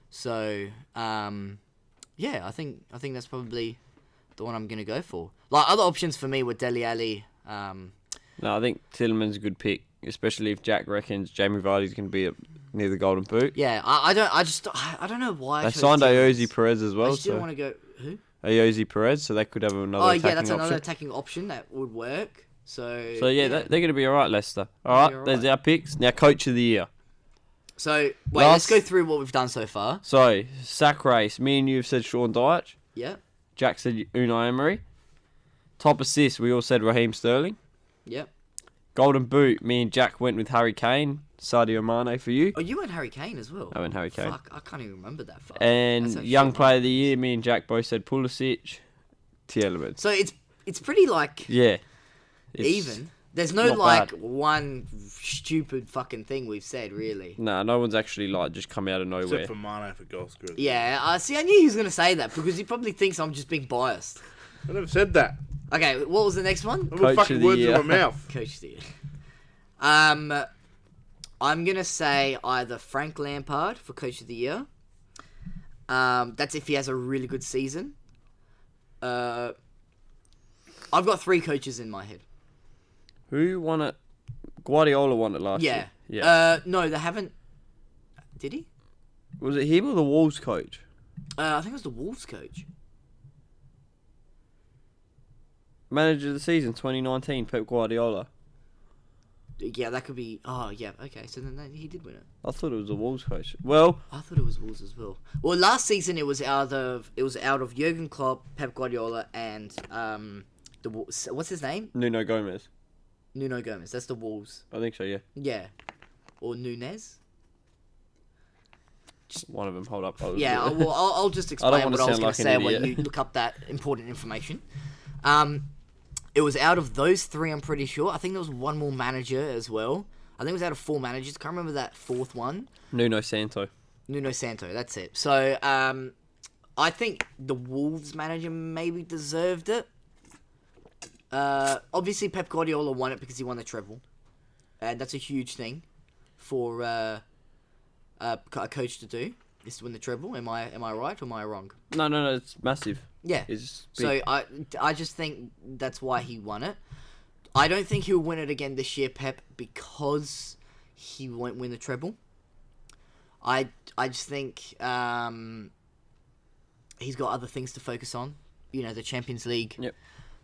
So, yeah, I think that's probably the one I'm going to go for. Like, other options for me were Dele Alli. No, I think Tielemans is a good pick, especially if Jack reckons Jamie Vardy's going to be near the Golden Boot. Yeah, I don't know why. They signed Ayoze Perez as well. I just didn't want to go... Who? Ayoze Perez, so they could have another attacking that's option. another attacking option that would work. So yeah, they're going to be alright, Leicester. Alright, there's our picks. Now, Coach of the Year. So, let's go through what we've done so far. So, sack race. Me and you have said Sean Dyche. Yeah. Jack said Unai Emery. Top assist, we all said Raheem Sterling. Yep. Golden Boot, me and Jack went with Harry Kane. Sadio Mane for you. Oh, you went Harry Kane as well. I went Harry Kane. Fuck, I can't even remember that far. And Young Player of the Year, me and Jack both said Pulisic. Tielemans. So it's pretty like Yeah. even. There's no like one stupid fucking thing we've said really. Nah, no one's actually like just come out of nowhere. Except for Mane for goal scorer. Yeah, see, I knew he was gonna say that because he probably thinks I'm just being biased. I never said that. Okay, what was the next one? I put fucking words in my mouth. Coach of the Year. I'm gonna say either Frank Lampard for Coach of the Year. That's if he has a really good season. I've got 3 coaches in my head. Who won it? Guardiola won it last year. Yeah. No, they haven't. Did he? Was it him or the Wolves coach? I think it was the Wolves coach. Manager of the season 2019, Pep Guardiola. Yeah, that could be. Oh, yeah. Okay, so then he did win it. I thought it was the Wolves coach. Well, I thought it was Wolves as well. Well, last season it was out of Jurgen Klopp, Pep Guardiola, and what's his name? Nuno Gomez. Nuno Gomez. That's the Wolves. I think so, yeah. Yeah, or Nunez. One of them. Hold up. Yeah, well, I'll just explain what I was going to say when you look up that important information. It was out of those 3, I'm pretty sure. I think there was one more manager as well. I think it was out of 4 managers. I can't remember that 4th one. Nuno Santo, that's it. So, I think the Wolves manager maybe deserved it. Obviously, Pep Guardiola won it because he won the treble. And that's a huge thing for a coach to do, is to win the treble. Am I right or am I wrong? No, it's massive. Yeah. So I just think that's why he won it. I don't think he'll win it again this year, Pep, because he won't win the treble. I just think he's got other things to focus on. You know, the Champions League. Yep.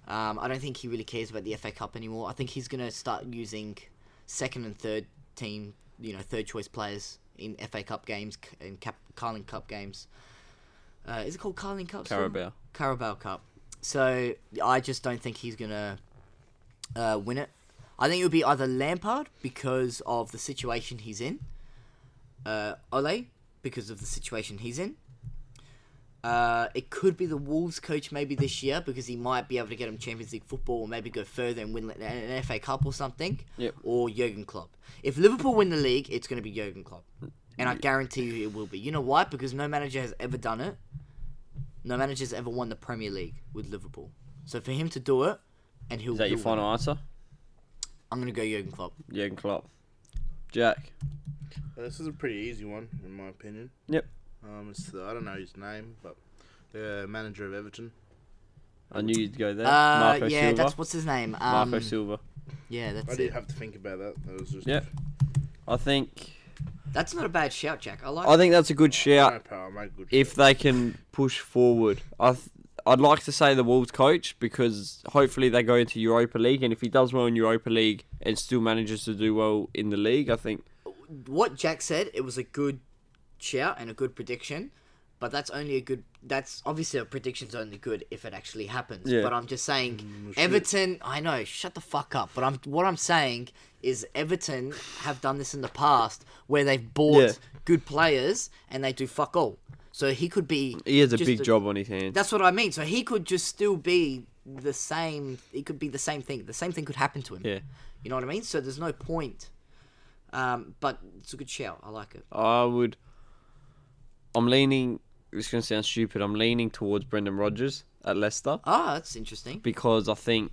I don't think he really cares about the FA Cup anymore. I think he's going to start using second and third team, third choice players in FA Cup games and Carling Cup games. Is it called Carling Cup? Carabao Cup. So I just don't think he's gonna win it. I think it would be either Lampard because of the situation he's in, Ole because of the situation he's in. It could be the Wolves coach maybe this year because he might be able to get him Champions League football or maybe go further and win an FA Cup or something. Yep. Or Jurgen Klopp. If Liverpool win the league, it's going to be Jurgen Klopp. And I guarantee you it will be. You know why? Because no manager has ever done it. No manager's ever won the Premier League with Liverpool. So for him to do it, and he'll. Is that your he'll final win. answer? I'm gonna go Jurgen Klopp. Jurgen Klopp. Jack. This is a pretty easy one, in my opinion. Yep. I don't know his name, but the manager of Everton. I knew you'd go there. Marco yeah, Silva. that's what's his name. Marco Silva. Yeah, that's I it. did have to think about that. That was just. Yep. I think That's not a bad shout, Jack. I think that's a good shout No power, mate, good if shout. they can push forward. I'd like to say the Wolves coach because hopefully they go into Europa League, and if he does well in Europa League and still manages to do well in the league, I think What Jack said, it was a good shout and a good prediction, but that's obviously a prediction's only good if it actually happens. Yeah. But I'm just saying, shit. Everton. I know, shut the fuck up. But what I'm saying is Everton have done this in the past where they've bought good players and they do fuck all. So he could be. he has a just big job on his hands. That's what I mean. So he could just still be the same. It could be the same thing. The same thing could happen to him. Yeah. You know what I mean? So there's no point. But it's a good shout. I like it. I'm leaning. It's going to sound stupid. I'm leaning towards Brendan Rodgers at Leicester Ah, that's interesting. because I think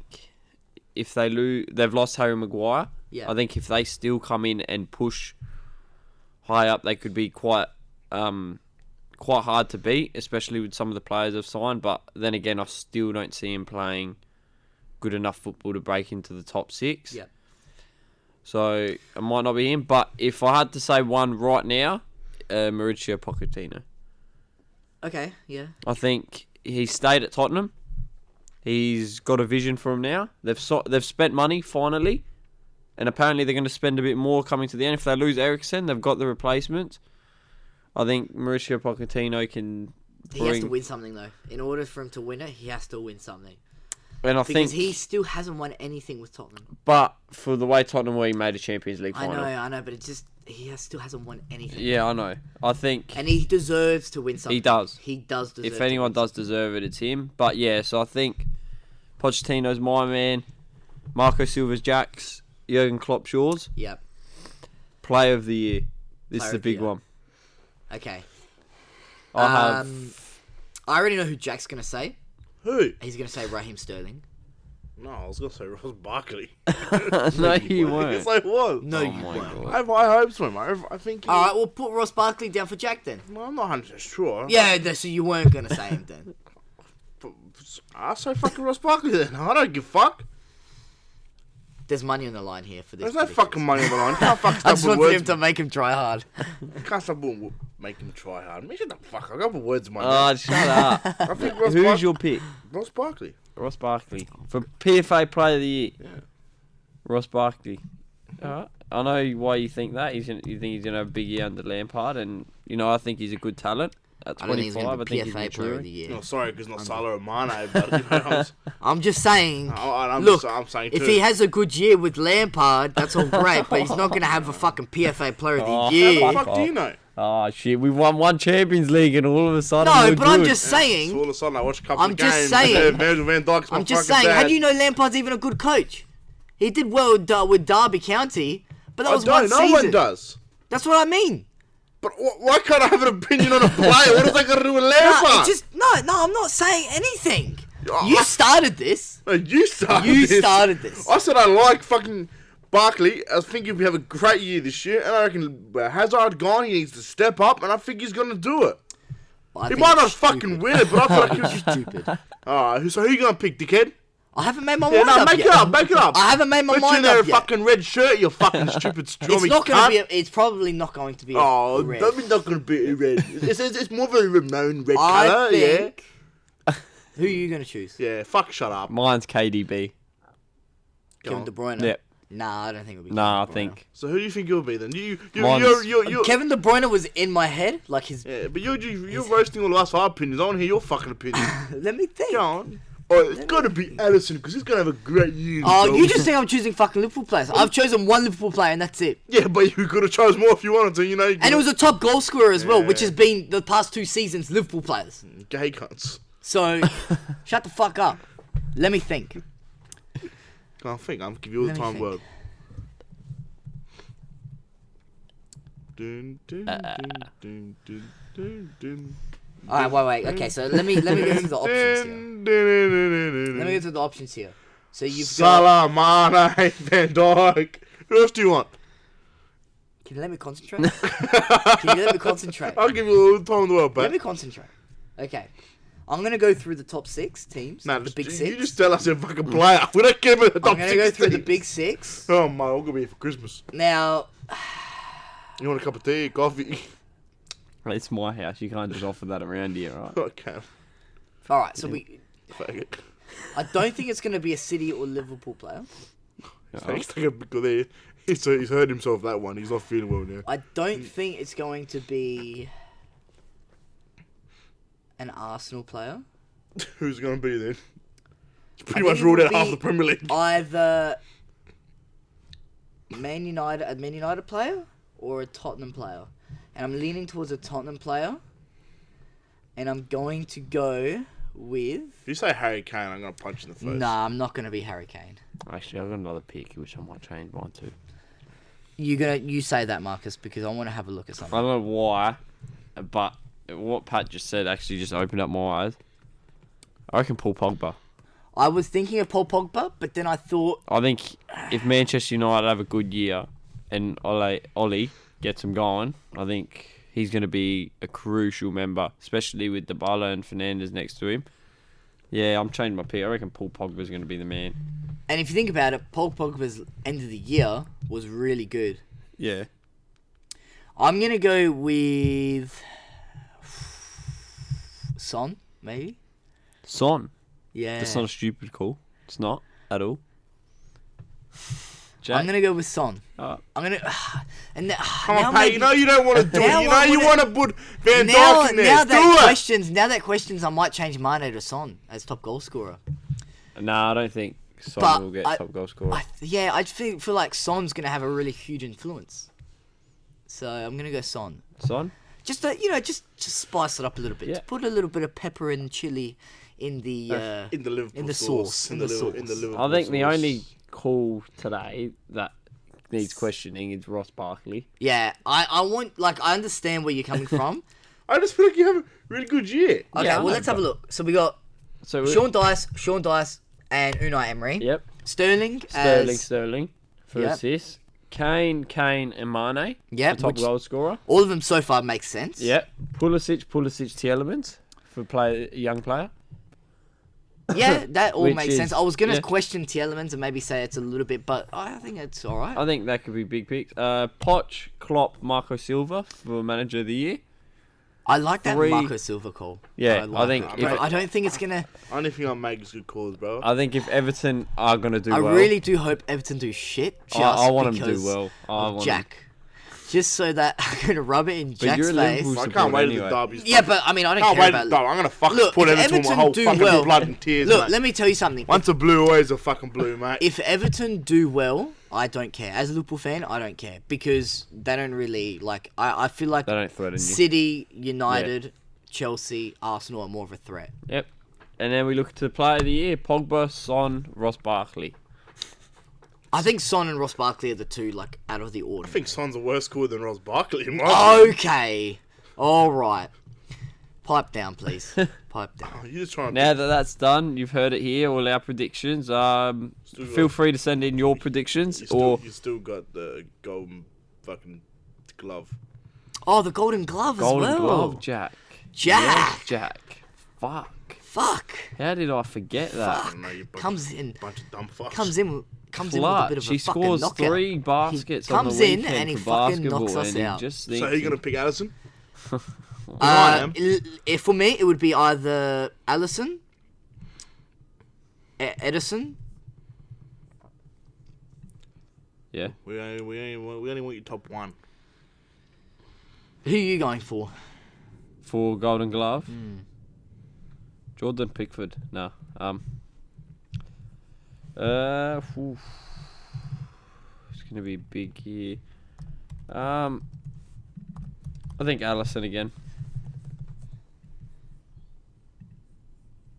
if they lose, they've lost Harry Maguire. Yeah. I think if they still come in and push high up, they could be quite hard to beat, especially with some of the players they've signed. But then again, I still don't see him playing good enough football to break into the top 6. Yeah. So it might not be him. But if I had to say one right now, Mauricio Pochettino. Okay. Yeah. I think he stayed at Tottenham. He's got a vision for him now. They've spent money finally, and apparently they're going to spend a bit more coming to the end. If they lose Eriksen, they've got the replacement. I think Mauricio Pochettino can He has to win something though. In order for him to win it, he has to win something. And I Because think he still hasn't won anything with Tottenham. but for the way Tottenham were, he made a Champions League final. I know, but it just still hasn't won anything. Yeah, I know. I think And he deserves to win something. he does. He does deserve. If anyone to win does deserve it, it's him. But yeah, so I think Pochettino's my man. Marco Silva's Jack's. Jurgen Klopp's yours. something. Yep. Player of the year. This Player is the of the big year. one. Okay. I have. I already know who Jack's gonna say. Who? He's gonna say Raheem Sterling. No, I was gonna say Ross Barkley. No, you weren't. Yes, I was. No, Oh you my won't. God. I have high hopes for him. I think. All right, we'll put Ross Barkley down for Jack then. No, I'm not 100% sure. Yeah, so you weren't gonna say him then. I say fucking Ross Barkley then. I don't give a fuck. There's money on the line here for this. There's no prediction. fucking money on the line. You can't fucking I stop just with wanted him words. to make him try hard. You can't stop make him try hard. Man, shut the fuck up. I got the words in my Oh, mouth. shut up. I think Ross Who's your pick? Ross Barkley. Ross Barkley. For PFA Player of the Year. Yeah. Ross Barkley. Alright. I know why you think that. You think he's going to have a big year under Lampard, and, I think he's a good talent. At I don't think he's 25, gonna be I think he's PFA Player of maturing. the Year. No, sorry, because not Salah or Mane, but I'm just saying. I'm Look, saying if too. he has a good year with Lampard, that's all great, but he's not gonna have a fucking PFA Player of the Oh, Year. What the fuck do you know? Oh, shit. We've won one Champions League, and all of a sudden No, we're but I'm good. just So all saying. of a sudden, I watched a couple I'm of just games. saying. Virgil van Dijk's my I'm just fucking saying. How dad. do you know Lampard's even a good coach? He did well with Derby County, but that was I one don't. season. No one does. That's what I mean. But why can't I have an opinion on a player? What does that got to do with No, Lampard? I'm not saying anything. Oh, You started this. No, you started You this. started this. I said I like fucking Barkley. I think he'll have a great year this year. And I reckon Hazard gone, he needs to step up. And I think he's going to do it. I He think might not it's fucking stupid. win it, but I feel like he'll just... Stupid. Alright, so who you going to pick, dickhead? I haven't made my Yeah, mind no, up make yet. it up, make it up. I haven't made my Put you mind in there up a yet. fucking red shirt, you fucking stupid It's stormy not gonna cunt. be. It's probably not going to be. Oh, red. don't be not gonna be red. It's more of a known red I colour, think. Who are you gonna choose? yeah. Yeah, fuck, shut up. Mine's KDB. Go Kevin on. De Bruyne. Yep. Nah, I don't think it'll be. Nah, I Kevin De Bruyne. think. So who do you think you'll be then? You, Mine's- you're Kevin De Bruyne was in my head, like his. yeah, but you're roasting all of us for our opinions. I want to hear your fucking opinion. Let me think. Go on. Oh, it's gotta be Allison because he's gonna have a great year. Oh, so- you just think I'm choosing fucking Liverpool players. I've chosen one Liverpool player and that's it. Yeah, but you could have chose more if you wanted to. You know. And it was a top goal scorer as well, which Yeah. has been the past 2 seasons Liverpool players. gay cunts. So, shut the fuck up. Let me think. Can't think. I'm give you all the Let me time think. word. Dun, dun, dun, dun, dun, dun, dun. Alright, wait. Okay, so let me go through the options here. Let me go through the options here. So you've got. Salah, Mane, Van Dijk. Who else do you want? Can you let me concentrate? Can you let me concentrate? I'll give you all the time in the world, Let but me concentrate. Okay. I'm going to go through the top 6 teams. nah, the big you 6. just tell us your fucking player. We don't care about the top I'm going to go through the 16. big 6. Oh my, I'm gonna be here for Christmas. Now, You want a cup of tea, coffee? It's my house. You can't just offer that around here, right? I can. alright, so Faggot. I don't think it's going to be a City or Liverpool player. He's taking a big there. He's hurt himself that one. He's not feeling well now. I don't think it's going to be an Arsenal player. Who's gonna be then? It's pretty I much think ruled it out would half be the Premier League. Either a Man United player or a Tottenham player. And I'm leaning towards a Tottenham player. And I'm going to go with... If you say Harry Kane, I'm gonna punch you in the face. Nah, I'm not going to be Harry Kane. Actually, I've got another pick, which I might change mine to. You say that, Marcus, because I want to have a look at I something. don't know why, but what Pat just said actually just opened up my eyes. I reckon Paul Pogba. I was thinking of Paul Pogba, but then I thought... I think if Manchester United have a good year and Ollie gets them going, I think he's going to be a crucial member, especially with Dybala and Fernandes next to him. Yeah, I'm changing my pick. I reckon Paul Pogba's going to be the man. And if you think about it, Paul Pogba's end of the year was really good. Yeah. I'm going to go with... Son, maybe? Son. Yeah. That's not a stupid call. It's not at all. I'm going to go with Son. Oh. I'm going to... And Come on, Pat. You know you don't want to do Now it. You I know you want wanna- to put Van now, Dijk in there. now Do that it. Now that questions, I might change Mane to Son as top goal scorer. Nah, I don't think Son But will get top goal scorer. I feel like Son's going to have a really huge influence. So I'm going to go Son. Son? Just just spice it up a little bit. Yeah. To put a little bit of pepper and chili in the In the Liverpool in the sauce. In the Liverpool I think the sauce. only call today that needs questioning is Ross Barkley. Yeah, I want, like, I understand where you're coming from. I just feel like you have a really good year. Okay, Yeah, I well, know, let's have a look. So we got So Sean Dice, and Unai Emery. Yep. Sterling for Yep. assists. Kane, and Mane. Yep, For top which- goal scorer. all of them so far make sense. Yep. Pulisic, Tielemans for young player. Yeah, that all Which makes sense. is- I was going to yeah. question Tielemans and maybe say it's a little bit, but I think it's all right. I think that could be big picks. Poch, Klopp, Marco Silva for manager of the year. I like that Three- Marco Silva call. Yeah, like I think it. if But it- I don't think it's going to... Only thing I'll make is good calls, bro. I think if Everton are gonna do I well, really do hope Everton do shit. Just I want them to because do well. I of want Jack. Just so that I'm going to rub it in But Jack's you're a face. Liverpool I support can't wait anyway. till the derby's Yeah, but I mean, I don't can't care wait. about... No, I'm gonna fucking Look, put if Everton with my whole do fucking well- blood and tears, Look, mate. let me tell you something. Once a blue, always a fucking blue, mate. If Everton do well, I don't care. As a Liverpool fan, I don't care. Because they don't really, like... I feel like They don't threaten you. City, United, Chelsea, Arsenal are more of a threat. Yep. And then we look to the player of the year: Pogba, Son, Ross Barkley. I think Son and Ross Barkley are the two, like, out of the order. I think Son's a worse scorer than Ross Barkley. In my opinion. Okay. All right. Pipe down, please. Pipe down. You're just trying to... Now that that's done, you've heard it here. All our predictions. Feel free to send in your predictions, You still got the golden fucking glove. Oh, the Golden Glove Golden as well. Glove, Jack. Jack. Yes, Jack. Fuck. Fuck. How did I forget that? I don't know, you bunch, Comes in. bunch of dumb fucks. Comes in with a Clutch. bit of a He fucking scores knockout. 3 baskets He on the comes in weekend and he for fucking basketball, knocks us and he out. just So thinks you're gonna pick Addison? For me, it would be either Allison, Edison. yeah. We only want your top one. Who are you going for? For Golden Glove. Jordan Pickford. No. Oof. It's gonna be big here. I think Allison again.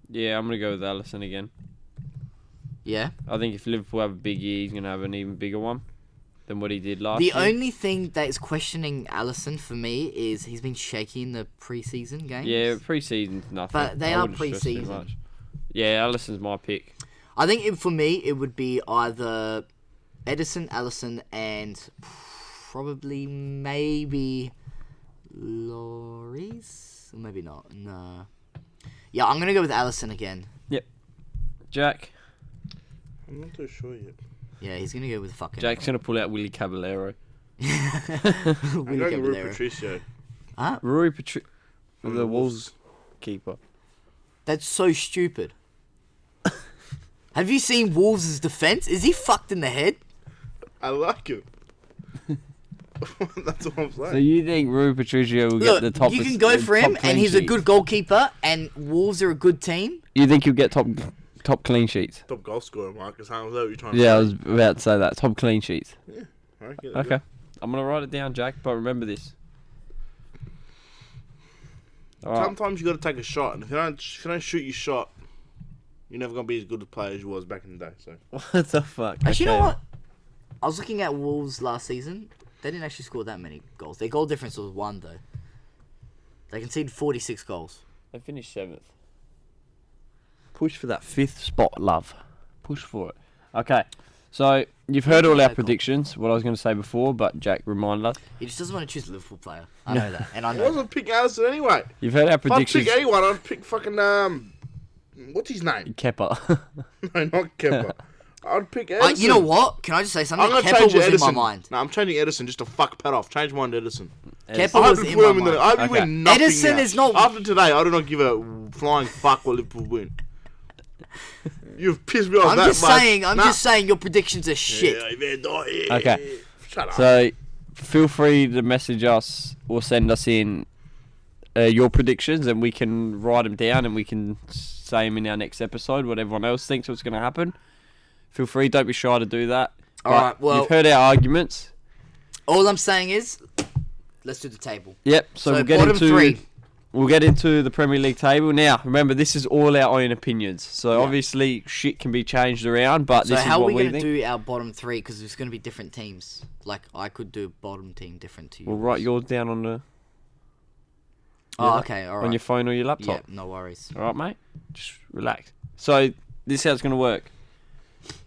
Yeah, I'm gonna go with Allison again. Yeah. I think if Liverpool have a big year, he's gonna have an even bigger one than what he did last The year. only thing that is questioning Allison for me is he's been shaky in the preseason games. Yeah, pre-season's nothing. But they I are wouldn't stress too pre-season. much. Yeah, Allison's my pick. I think for me, it would be either Edison, Allison, and probably maybe Loris? Or maybe not. No. Yeah, I'm going to go with Allison again. Yep. Jack? I'm not too sure yet. Yeah, he's going to go with fucking... Jack's going to pull out Willie Caballero. I'm Willie going Rui Caballero. Patricio. Huh? Rui Patricio, From the the Wolves keeper. That's so stupid. Have you seen Wolves' defense? Is he fucked in the head? I like him. That's what I'm saying. So you think Rui Patricio will Look, get the top? you can go for him, and he's a good goalkeeper, and Wolves are a good team. You think he'll get top clean sheets? Top goal scorer, Marcus. How was that what you're trying to Yeah, I say? was about to say that. Top clean sheets. Yeah, I reckon. Okay. I'm going to write it down, Jack, but remember this. All right. Sometimes you got to take a shot, and if you don't shoot your shot, you're never gonna be as good a player as you was back in the day. So What the fuck? Actually, you Okay. know what? I was looking at Wolves last season. They didn't actually score that many goals. Their goal difference was 1, though. They conceded 46 goals. They finished 7th. Push for that 5th spot, love. Push for it. Okay. So, you've heard all our predictions, what I was going to say before, but Jack reminded us. He just doesn't want to choose a Liverpool player. I know that. And I I know wasn't pick Allison anyway. You've heard our If I'd predictions. pick anyone, I'd pick fucking what's his name? Kepa. No, not Kemba. I'd pick that. Edison. You know what? Can I just say something? I'm gonna Kepa change was in Edison. my mind. No, I'm changing Edison just to fuck Pat off. Change mine to Edison. Kepa I hope was we in put my him in the. mind. I hope we Okay. win nothing Edison now. is not- After today, I do not give a flying fuck what Liverpool win. You've pissed me off I'm that just much. saying. I'm Nah. just saying your predictions are shit. Okay. Shut up. So, feel free to message us or send us in your predictions, and we can write them down and we can say them in our next episode, what everyone else thinks what's going to happen. Feel free, don't be shy to do that. All But right, well- you've heard our arguments. All I'm saying is, let's do the table. Yep, so we'll get bottom into 3. we'll get into the Premier League table. Now, remember, this is all our own opinions. So Yeah. obviously shit can be changed around, but So this how is are what we we going to think. do our bottom 3? Because there's going to be different teams. Like, I could do bottom team different to you. We'll write yours down on the Oh, okay, all right. on your phone or your Yeah, laptop. no worries. All right, mate? Just relax. So, this is how it's going to work.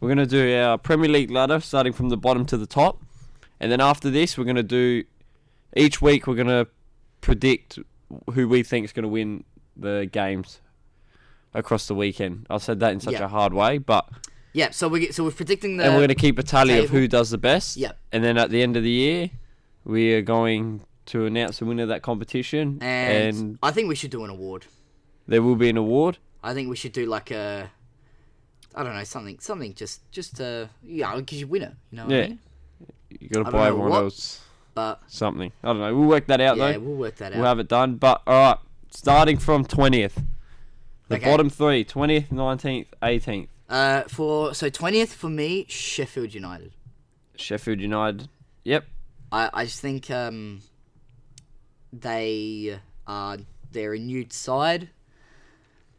We're going to do our Premier League ladder, starting from the bottom to the top. And then after this, we're going to do... Each week, we're going to predict who we think is going to win the games across the weekend. I said that in such Yeah. a hard way, but... Yeah, so we're predicting the... and we're going to keep a tally of table. who does the best. Yep. And then at the end of the year, we are going to announce the winner of that competition. And I think we should do an award. there will be an award. I think we should do like a... I don't know, something just yeah, because you win it, you know what I Yeah. mean? You got I to don't buy know everyone what, else But, something. I don't know. We'll work that out, yeah, though. we'll work that out. We'll have it done. But, alright, starting from 20th. The Okay. bottom 3, 20th, 19th, 18th. So 20th for me, Sheffield United. Sheffield United. Yep. I just think they're a new side.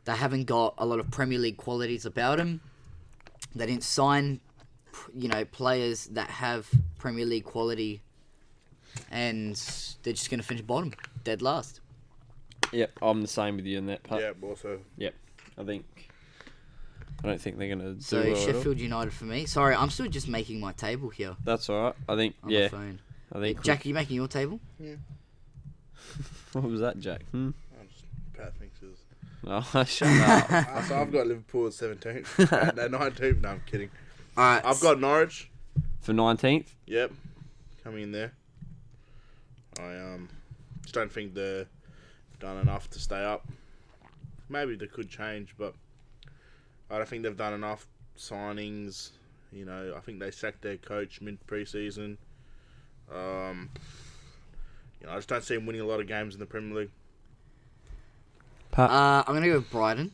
They haven't got a lot of Premier League qualities about them. They didn't sign, players that have Premier League quality, and they're just going to finish bottom, dead last. Yep, I'm the same with you in that part. Yeah, also. Yep. I don't think they're going to do So well at all. Sheffield United for me. Sorry, I'm still just making my table here That's alright. I think, on yeah. the phone. I think. Jack, are you making your table? What was that, Jack? I'm just Pat thinks it's. Oh, shut up. So I've got Liverpool at 17th. No, 19th. No, I'm kidding. All right. I've got Norwich. For 19th? Yep, coming in there. I just don't think they're done enough to stay up. Maybe they could change, but I don't think they've done enough signings. I think they sacked their coach mid pre-season. I just don't see them winning a lot of games in the Premier League. Pat? I'm gonna go with Brighton,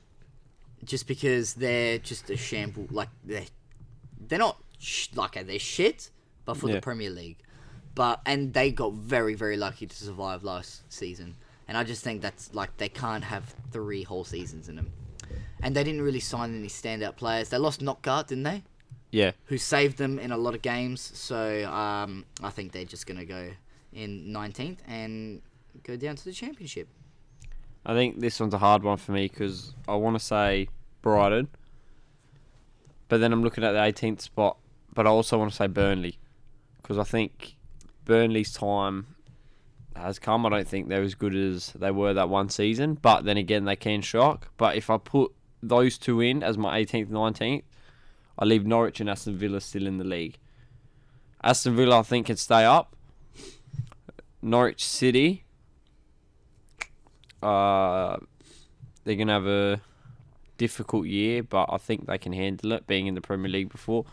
just because they're just a shamble. Like they're not they're shit, but for Yeah. the Premier League. And they got very, very lucky to survive last season. And I just think that's they can't have 3 whole seasons in them. And they didn't really sign any standout players. They lost Knockout, didn't they? Yeah. Who saved them in a lot of games. So I think they're just gonna go in 19th and go down to the Championship. I think this one's a hard one for me because I want to say Brighton, But then I'm looking at the 18th spot. But I also want to say Burnley. Because I think Burnley's time has come. I don't think they're as good as they were that one season. But then again, they can shock. But if I put those two in as my 18th, 19th, I leave Norwich and Aston Villa still in the league. Aston Villa, I think, can stay up. Norwich City, they're going to have a difficult year, but I think they can handle it, being in the Premier League before.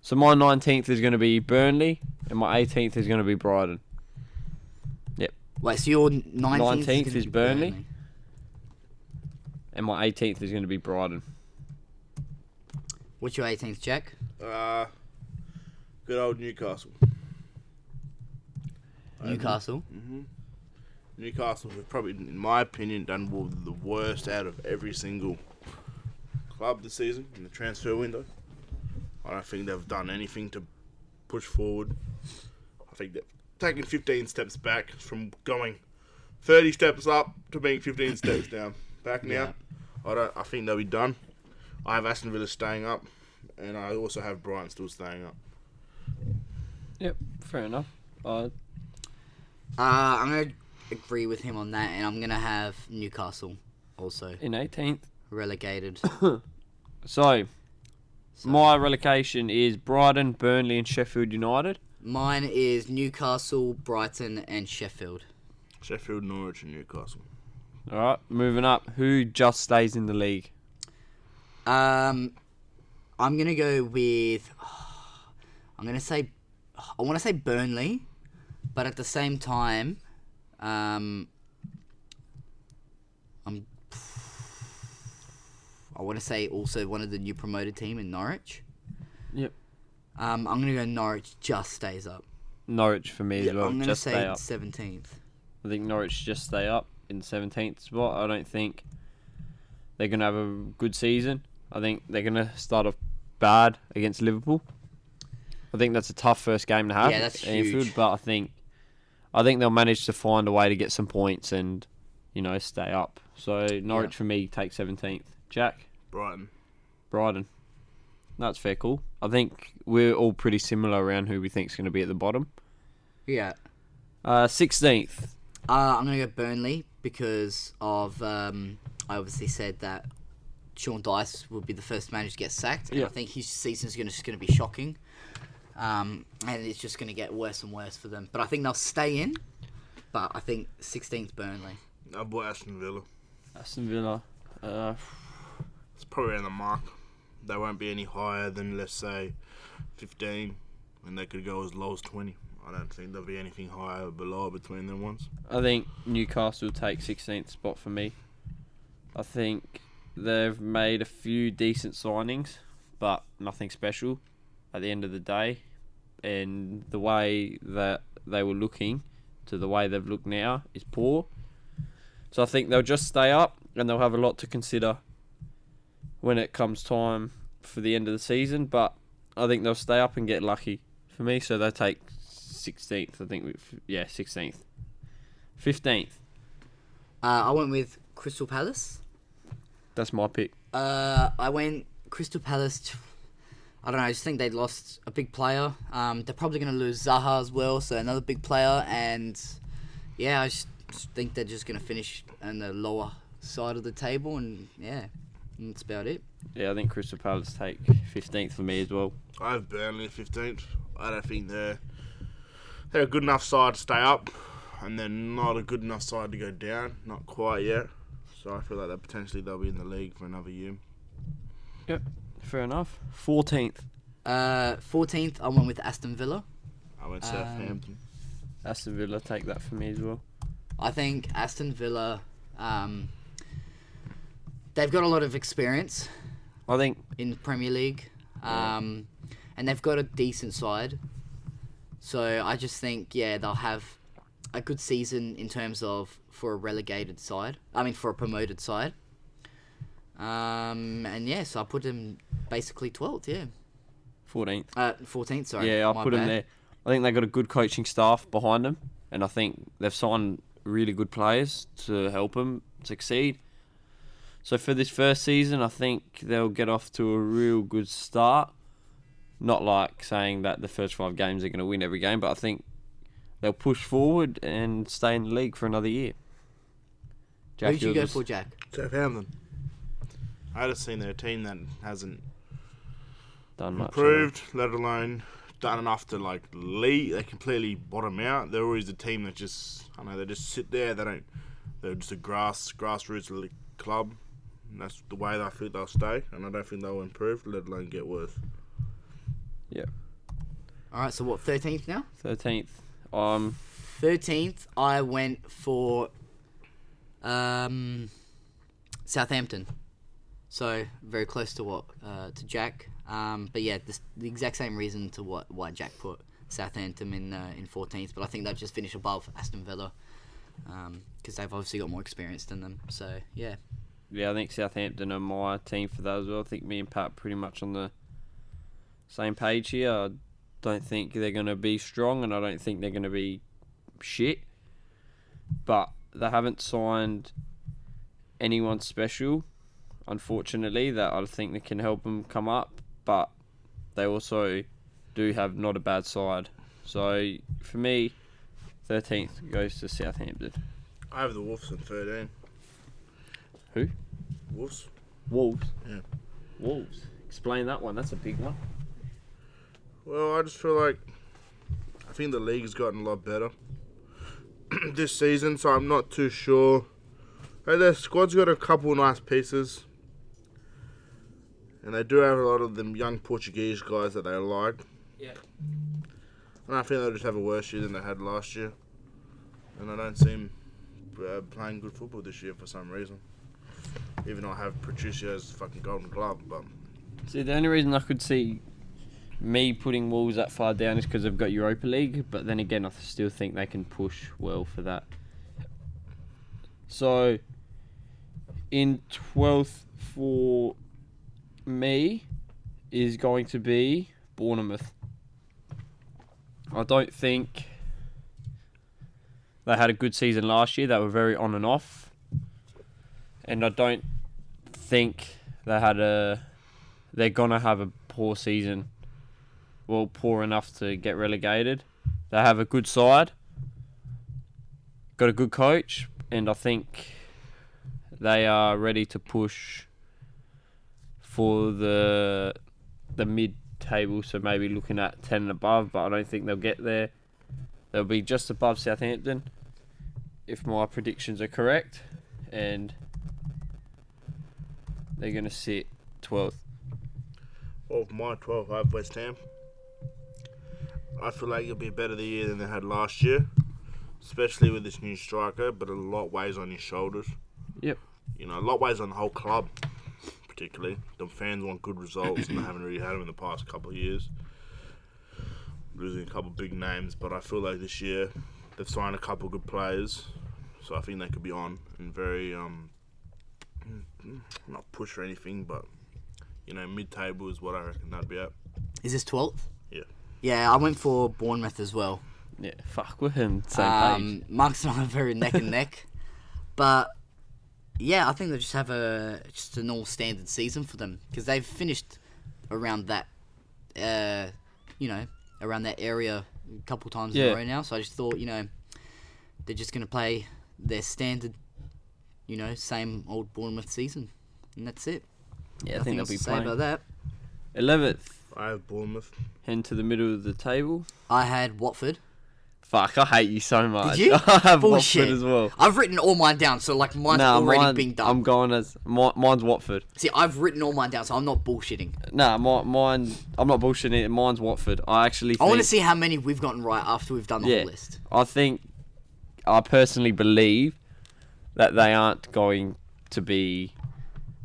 So my 19th is going to be Burnley, and my 18th is going to be Brighton. Yep. Wait, so your 19th is Burnley, and my 18th is going to be Brighton. What's your 18th, Jack? Good old Newcastle. Newcastle. Newcastle have probably, in my opinion, done the worst out of every single club this season in the transfer window. I don't think they've done anything to push forward. I think they've taken 15 steps back from going 30 steps up to being 15 steps down. Back now, I think they'll be done. I have Aston Villa staying up, and I also have Brighton still staying up. Yep, fair enough. I'm going to agree with him on that, and I'm going to have Newcastle also In 18th. relegated. So, my relegation is Brighton, Burnley and Sheffield United. Mine is Newcastle, Brighton, and Sheffield. Sheffield, Norwich and Newcastle. Alright, moving up. Who just stays in the league? I'm going to go with... I want to say Burnley, but at the same time, I want to say also one of the new promoted team in Norwich. Yep. I'm going to go Norwich just stays up. Norwich for me as well. I'm going to Just say stay up. 17th. I think Norwich just stay up in the 17th spot. I don't think they're going to have a good season. I think they're going to start off bad against Liverpool. I think that's a tough first game to have. Yeah, that's at Anfield, huge. but I think they'll manage to find a way to get some points and, stay up. So Norwich for me takes 17th. Jack? Brighton. That's fair call. I think we're all pretty similar around who we think is going to be at the bottom. Yeah. 16th. I'm going to go Burnley because of... I obviously said that Sean Dice will be the first manager to get sacked. And Yeah. I think his season's just going to be shocking. And it's just going to get worse and worse for them. But I think they'll stay in. But I think 16th Burnley. I bought Aston Villa. Aston Villa. It's probably around the mark. They won't be any higher than, let's say, 15. And they could go as low as 20. I don't think there'll be anything higher or below between them ones. I think Newcastle will take 16th spot for me. I think they've made a few decent signings, but nothing special at the end of the day. And the way that they were looking to the way they've looked now is poor. So I think they'll just stay up and they'll have a lot to consider when it comes time for the end of the season. But I think they'll stay up and get lucky for me. So they take 16th. I think 16th. 15th. I went with Crystal Palace. That's my pick. I went Crystal Palace. I don't know. I just think they lost a big player. They're probably going to lose Zaha as well, so another big player. And I just think they're just going to finish on the lower side of the table. And that's about it. Yeah, I think Crystal Palace take 15th for me as well. I have Burnley 15th. I don't think they're a good enough side to stay up, and they're not a good enough side to go down. Not quite yet. So I feel like they'll be in the league for another year. Yep, fair enough. 14th. 14th, I went with Aston Villa. I went Southampton. Aston Villa take that for me as well. I think Aston Villa, they've got a lot of experience I think in the Premier League, and they've got a decent side. So I just think, they'll have a good season in terms of for a relegated side. I mean, for a promoted side. So I put them basically 12th, 14th. 14th, sorry. Yeah, I'll my put them bad. there. I think they've got a good coaching staff behind them, and I think they've signed really good players to help them succeed. So for this first season, I think they'll get off to a real good start. Not like saying that the first 5 games are going to win every game, but I think they'll push forward and stay in the league for another year. Who did you go for, Jack? Southampton. I just seen their team that hasn't Done much. improved, let alone done enough to like lead. They completely bottom out. They're always a team that just, I don't know, they just sit there. They're just a grassroots club. And that's the way I think they'll stay, and I don't think they'll improve, let alone get worse. Yeah. All right, so what, 13th now? 13th. 13th, I went for Southampton. So very close to what to Jack. But yeah, the exact same reason to why Jack put Southampton in 14th. But I think they've just finished above Aston Villa because they've obviously got more experience than them. So yeah. Yeah, I think Southampton are my team for that as well. I think me and Pat are pretty much on the same page here. I don't think they're going to be strong, and I don't think they're going to be shit. But they haven't signed anyone special, unfortunately, that I think that can help them come up. But they also do have not a bad side. So for me, 13th goes to Southampton. I have the Wolves in 13. Who? Wolves. Wolves. Yeah. Wolves. Explain that one. That's a big one. Well, I just feel like I think the league's gotten a lot better this season, so I'm not too sure. Hey, their squad's got a couple nice pieces, and they do have a lot of them young Portuguese guys that they like. Yeah. And I think they'll just have a worse year than they had last year, and I don't see them playing good football this year for some reason. Even though I have Patricio's fucking Golden Glove, but See, the only reason I could see me putting Wolves that far down is because they've got Europa League, but then again, I still think they can push well for that. So, in 12th for me is going to be Bournemouth. I don't think they had a good season last year. They were very on and off. And I don't think they're going to have a poor season. Well, poor enough to get relegated. They have a good side. Got a good coach. And I think they are ready to push for the mid-table. So maybe looking at 10 and above. But I don't think they'll get there. They'll be just above Southampton, if my predictions are correct. And they're going to sit 12th. well, for my 12th, I have West Ham. I feel like it'll be a better year than they had last year, especially with this new striker, but a lot weighs on his shoulders. Yep. You know, a lot weighs on the whole club, particularly. The fans want good results, and they haven't really had them in the past couple of years. Losing a couple of big names, but I feel like this year they've signed a couple of good players, so I think they could be on and very, not push or anything, but, you know, mid-table is what I reckon they'd be at. Is this 12th? Yeah. Yeah, I went for Bournemouth as well. Yeah, fuck, we're on the same page. Marcus and I are very neck and neck. But, yeah, I think they just have just a normal standard season for them. Because they've finished around that, around that area a couple times in a row now. So I just thought, they're just going to play their standard, same old Bournemouth season. And that's it. Yeah, I think they'll be say playing. about that. 11th, I have Bournemouth. head to the middle of the table. I had Watford. Fuck, I hate you so much. Did you? I have Bullshit. Watford as well. I've written all mine down, so mine's already been done. I'm going as mine's Watford. See, I've written all mine down, so I'm not bullshitting. Mine. I'm not bullshitting it. Mine's Watford. I want to see how many we've gotten right after we've done the whole list. I personally believe that they aren't going to be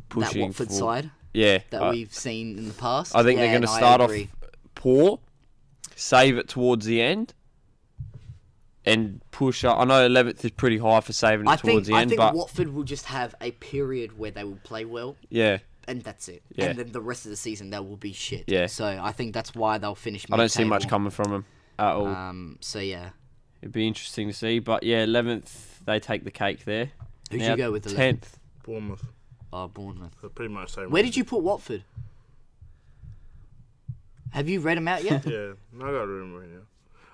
pushing that Watford side. Yeah, that we've seen in the past. I think they're going to start off poor, save it towards the end, and push up. I know 11th is pretty high for saving it towards the end, but I think Watford will just have a period where they will play well. Yeah. And that's it. Yeah. And then the rest of the season, they will be shit. Yeah. So I think that's why they'll finish mid-table. I don't see much coming from them at all. So yeah. It'd be interesting to see. But yeah, 11th, they take the cake there. Who'd you go with 10th? Bournemouth. Oh, Bournemouth. So pretty much same. Where did you put Watford? Have you read them out yet? Yeah, no, I got to remember right now.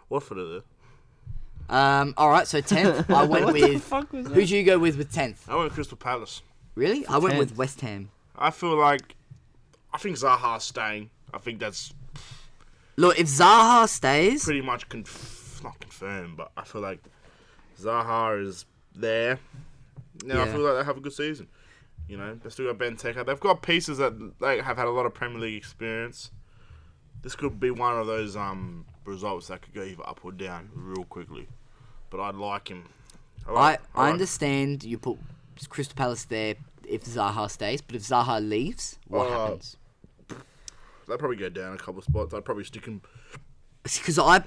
Watford are there. All right, so 10th, I went What the with... fuck was that? Who'd you go with 10th? I went with Crystal Palace. Really? I went 10th. with West Ham. I feel like, I think Zaha's staying. I think that's Look, if Zaha stays... pretty much not confirmed, but I feel like Zaha is there. Now I Yeah. feel like they have a good season. You know, they still got Benteke. They've got pieces that have had a lot of Premier League experience. This could be one of those results that could go either up or down real quickly. But I'd like him. I understand you put Crystal Palace there if Zaha stays, but if Zaha leaves, what happens? They'd probably go down a couple of spots. I'd probably stick him. Because I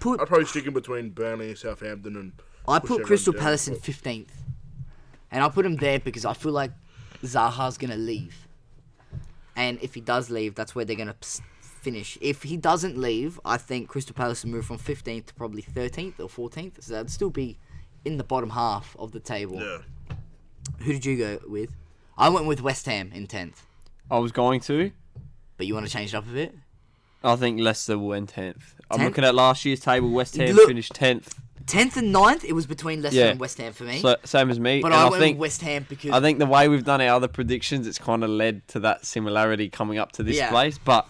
stick him between Burnley and Southampton, and I push put everyone Crystal down. Palace in 15th, and I put him there because I feel like Zaha's gonna leave, and if he does leave, that's where they're gonna finish. If he doesn't leave, I think Crystal Palace will move from 15th to probably 13th or 14th, so that'd still be in the bottom half of the table. Yeah. Who did you go with? I went with West Ham in 10th, I was going to. but you want to change it up a bit? I think Leicester will end 10th. I'm 10th? looking at last year's table. West Ham Look- finished 10th. 10th and 9th, it was between Leicester Yeah. and West Ham for me. So, same as me. But and I I went think with West Ham because I think the way we've done our other predictions, it's kind of led to that similarity coming up to this Yeah. place. But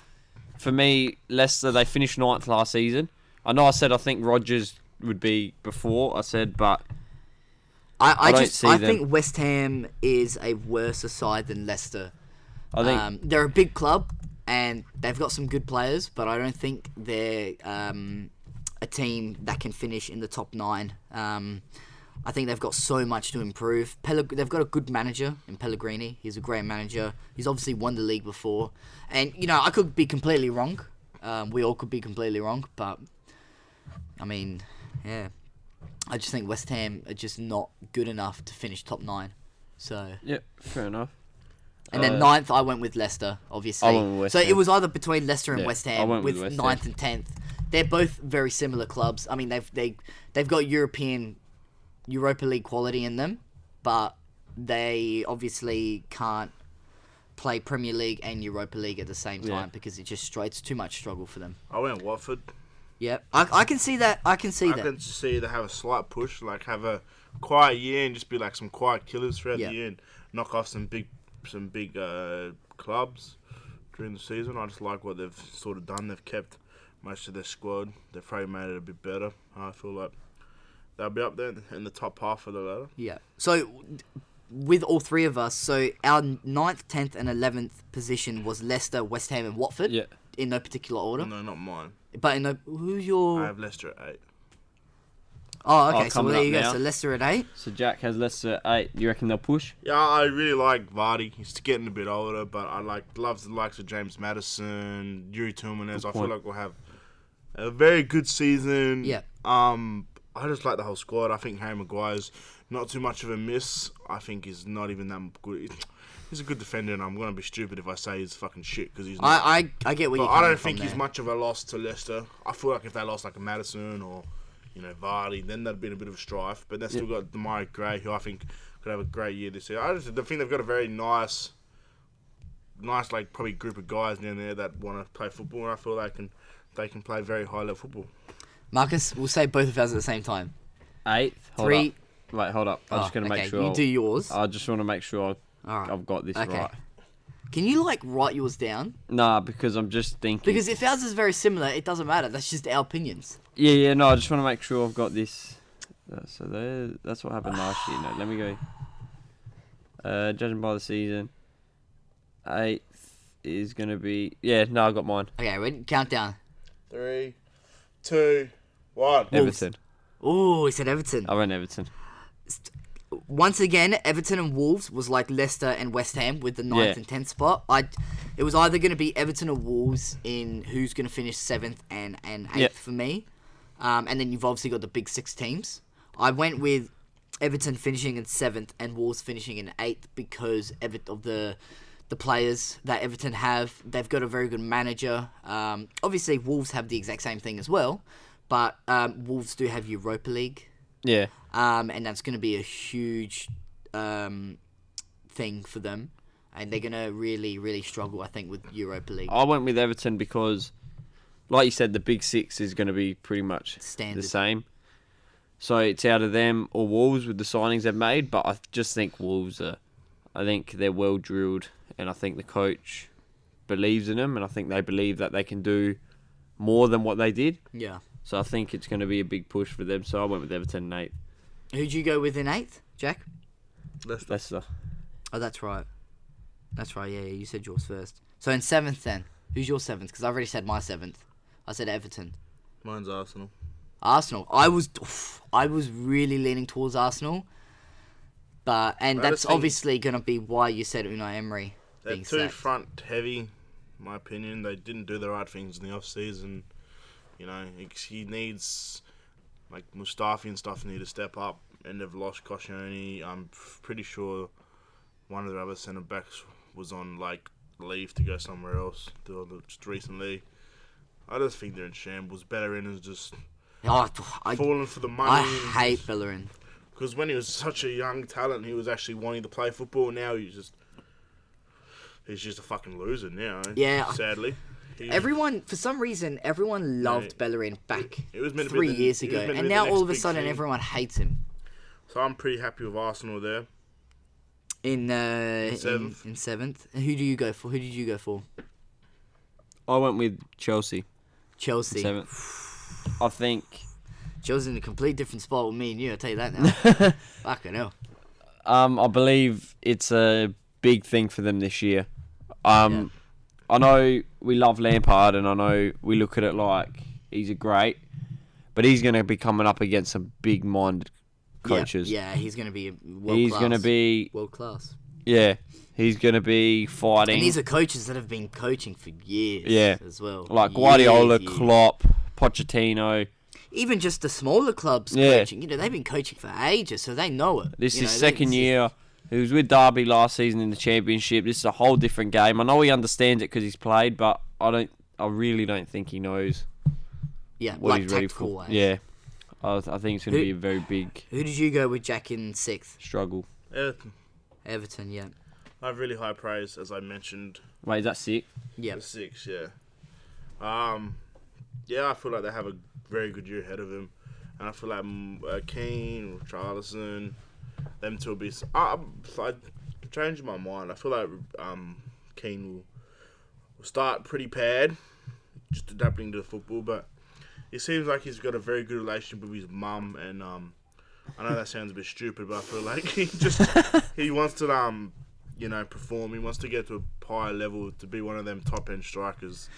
for me, Leicester, they finished 9th last season. I know I said I think Rodgers would be before, I said, but I don't just see I them. think West Ham is a worse side than Leicester. I think They're a big club and they've got some good players, but I don't think they're a team that can finish in the top 9. I think they've got so much to improve. They've got a good manager in Pellegrini. He's a great manager. He's obviously won the league before. And, you know, I could be completely wrong. We all could be completely wrong. But, I mean, yeah. I just think West Ham are just not good enough to finish top 9. So... yeah, fair enough. And then 9th, I went with Leicester, obviously. I went with West so Ham. it was either between Leicester and Yeah, West I Ham, went with with West 9th Ham. and 10th. They're both very similar clubs. I mean, they've got Europa League quality in them, but they obviously can't play Premier League and Europa League at the same time Yeah. because it's too much struggle for them. I went Watford. Yeah, I can see that. I can see I that. can see they have a slight push, like have a quiet year and just be like some quiet killers throughout Yeah. the year and knock off some big clubs during the season. I just like what they've sort of done. They've kept most of their squad. They've probably made it a bit better. I feel like they'll be up there in the top half of the ladder. Yeah. So, with all three of us, so our 9th, 10th, and 11th position was Leicester, West Ham, and Watford. Yeah. In no particular order. No, not mine. But in no, who's your? I have Leicester at 8. Oh, okay. Oh, So well, coming there up you go. now. So Leicester at 8. So Jack has Leicester at 8. You reckon they'll push? Yeah, I really like Vardy. He's getting a bit older, but I love the likes of James Maddison, Yuri Tillman's. I feel point. like we'll have a very good season. Yeah. I just like the whole squad. I think Harry Maguire's not too much of a miss. I think he's not even that good. He's a good defender, and I'm gonna be stupid if I say he's fucking shit because he's not. I get where But you're I coming don't from think he's there. much of a loss to Leicester. I feel like if they lost like a Maddison or Vardy, then that'd been a bit of a strife. But they've still got Demarai Gray, who I think could have a great year this year. I think they've got a very nice like probably group of guys down there that want to play football, and I feel they can play very high level football. Marcus, we'll say both of us at the same time. 8th. Hold 3. up. Wait, hold up. I'm just going to make sure. You do yours. I just want to make sure All right. I've got this Okay. right. Can you write yours down? Nah, because I'm just thinking. Because if ours is very similar, it doesn't matter. That's just our opinions. Yeah, no, I just want to make sure I've got this. So that's what happened last year. No, let me go. Judging by the season, 8th is going to be... Yeah, no, I got mine. Okay, ready? Countdown. 3, 2, 1. Everton. Oh, he said Everton. I went Everton. Once again, Everton and Wolves was like Leicester and West Ham with the 9th Yeah. and 10th spot. It was either going to be Everton or Wolves in who's going to finish 7th and 8th Yep. for me. And then you've obviously got the big 6 teams. I went with Everton finishing in 7th and Wolves finishing in 8th because of the players that Everton have. They've got a very good manager. Obviously, Wolves have the exact same thing as well. But Wolves do have Europa League. Yeah. And that's going to be a huge thing for them. and they're gonna really, really struggle. I think with Europa League. I went with Everton because, like you said, the big six is going to be pretty much Standard. the same. So it's out of them or Wolves with the signings they've made. But I just think Wolves are. I think they're well drilled, and I think the coach believes in them, and I think they believe that they can do more than what they did. Yeah. So I think it's going to be a big push for them. So I went with Everton in 8th. Who'd you go with in 8th, Jack? Leicester. Oh, that's right. Yeah, you said yours first. So in 7th then, who's your 7th? Because I already said my 7th. I said Everton. Mine's Arsenal. Arsenal. I was really leaning towards Arsenal, and that's obviously going to be why you said Unai Emery. They're too front heavy, in my opinion. They didn't do the right things in the off season. You know, he needs like Mustafi and stuff need to step up, and they've lost Koscielny. I'm pretty sure one of the other centre backs was on like leave to go somewhere else just recently. I just think they're in shambles. Bellerin is just falling for the money. I hate Bellerin. Because when he was such a young talent, he was actually wanting to play football. Now he's just a fucking loser now. Yeah. Sadly. For some reason, everyone loved Bellerin back it was meant to 3 be years ago. And now all of a sudden, everyone hates him. So I'm pretty happy with Arsenal there. In 7th. In 7th. And who do you go for? Who did you go for? I went with Chelsea. 7th. I think Chelsea's in a complete different spot with me and you, I'll tell you that now. Fucking hell. I believe it's a big thing for them this year. I know we love Lampard, and I know we look at it like he's a great, but he's going to be coming up against some big-minded coaches. Yeah, he's going to be world class. Yeah, he's going to be fighting. And these are coaches that have been coaching for years as well. Like Guardiola, Klopp, Pochettino. Even just the smaller clubs coaching. You know, they've been coaching for ages, so they know it. This is second year. He was with Derby last season in the Championship. This is a whole different game. I know he understands it because he's played, but I really don't think he knows what like he's ready for. Wise. Yeah, I think it's going to be a very big. Who did you go with, Jack, in 6th? Struggle. Everton, yeah. I have really high praise, as I mentioned. Wait, is that 6? Yeah. 6, yeah. I feel like they have a very good year ahead of him, and I feel like Keane, Richarlison, them two will be. I changed my mind. I feel like Keane will start pretty bad, just adapting to the football, but it seems like he's got a very good relationship with his mum, and I know that sounds a bit stupid, but I feel like he wants to perform. He wants to get to a higher level to be one of them top end strikers.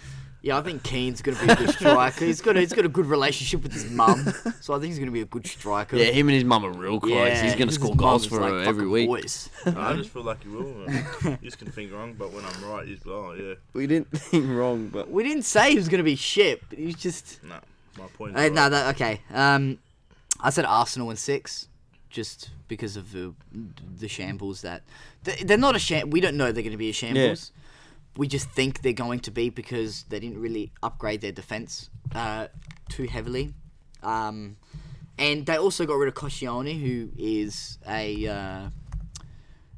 Yeah, I think Keane's going to be a good striker. He's got a good relationship with his mum, so I think he's going to be a good striker. Yeah, him and his mum are real close. Yeah, he's going to score goals for her every week. I just feel like he will. You just can think wrong, but when I'm right, he's yeah. We didn't think wrong, but we didn't say he was going to be shit. He was just. No, my point. Okay. I said Arsenal in 6, just because of the shambles that they're not a sham. We don't know they're going to be a shambles. Yeah. We just think they're going to be because they didn't really upgrade their defense too heavily, and they also got rid of Koscielny, who is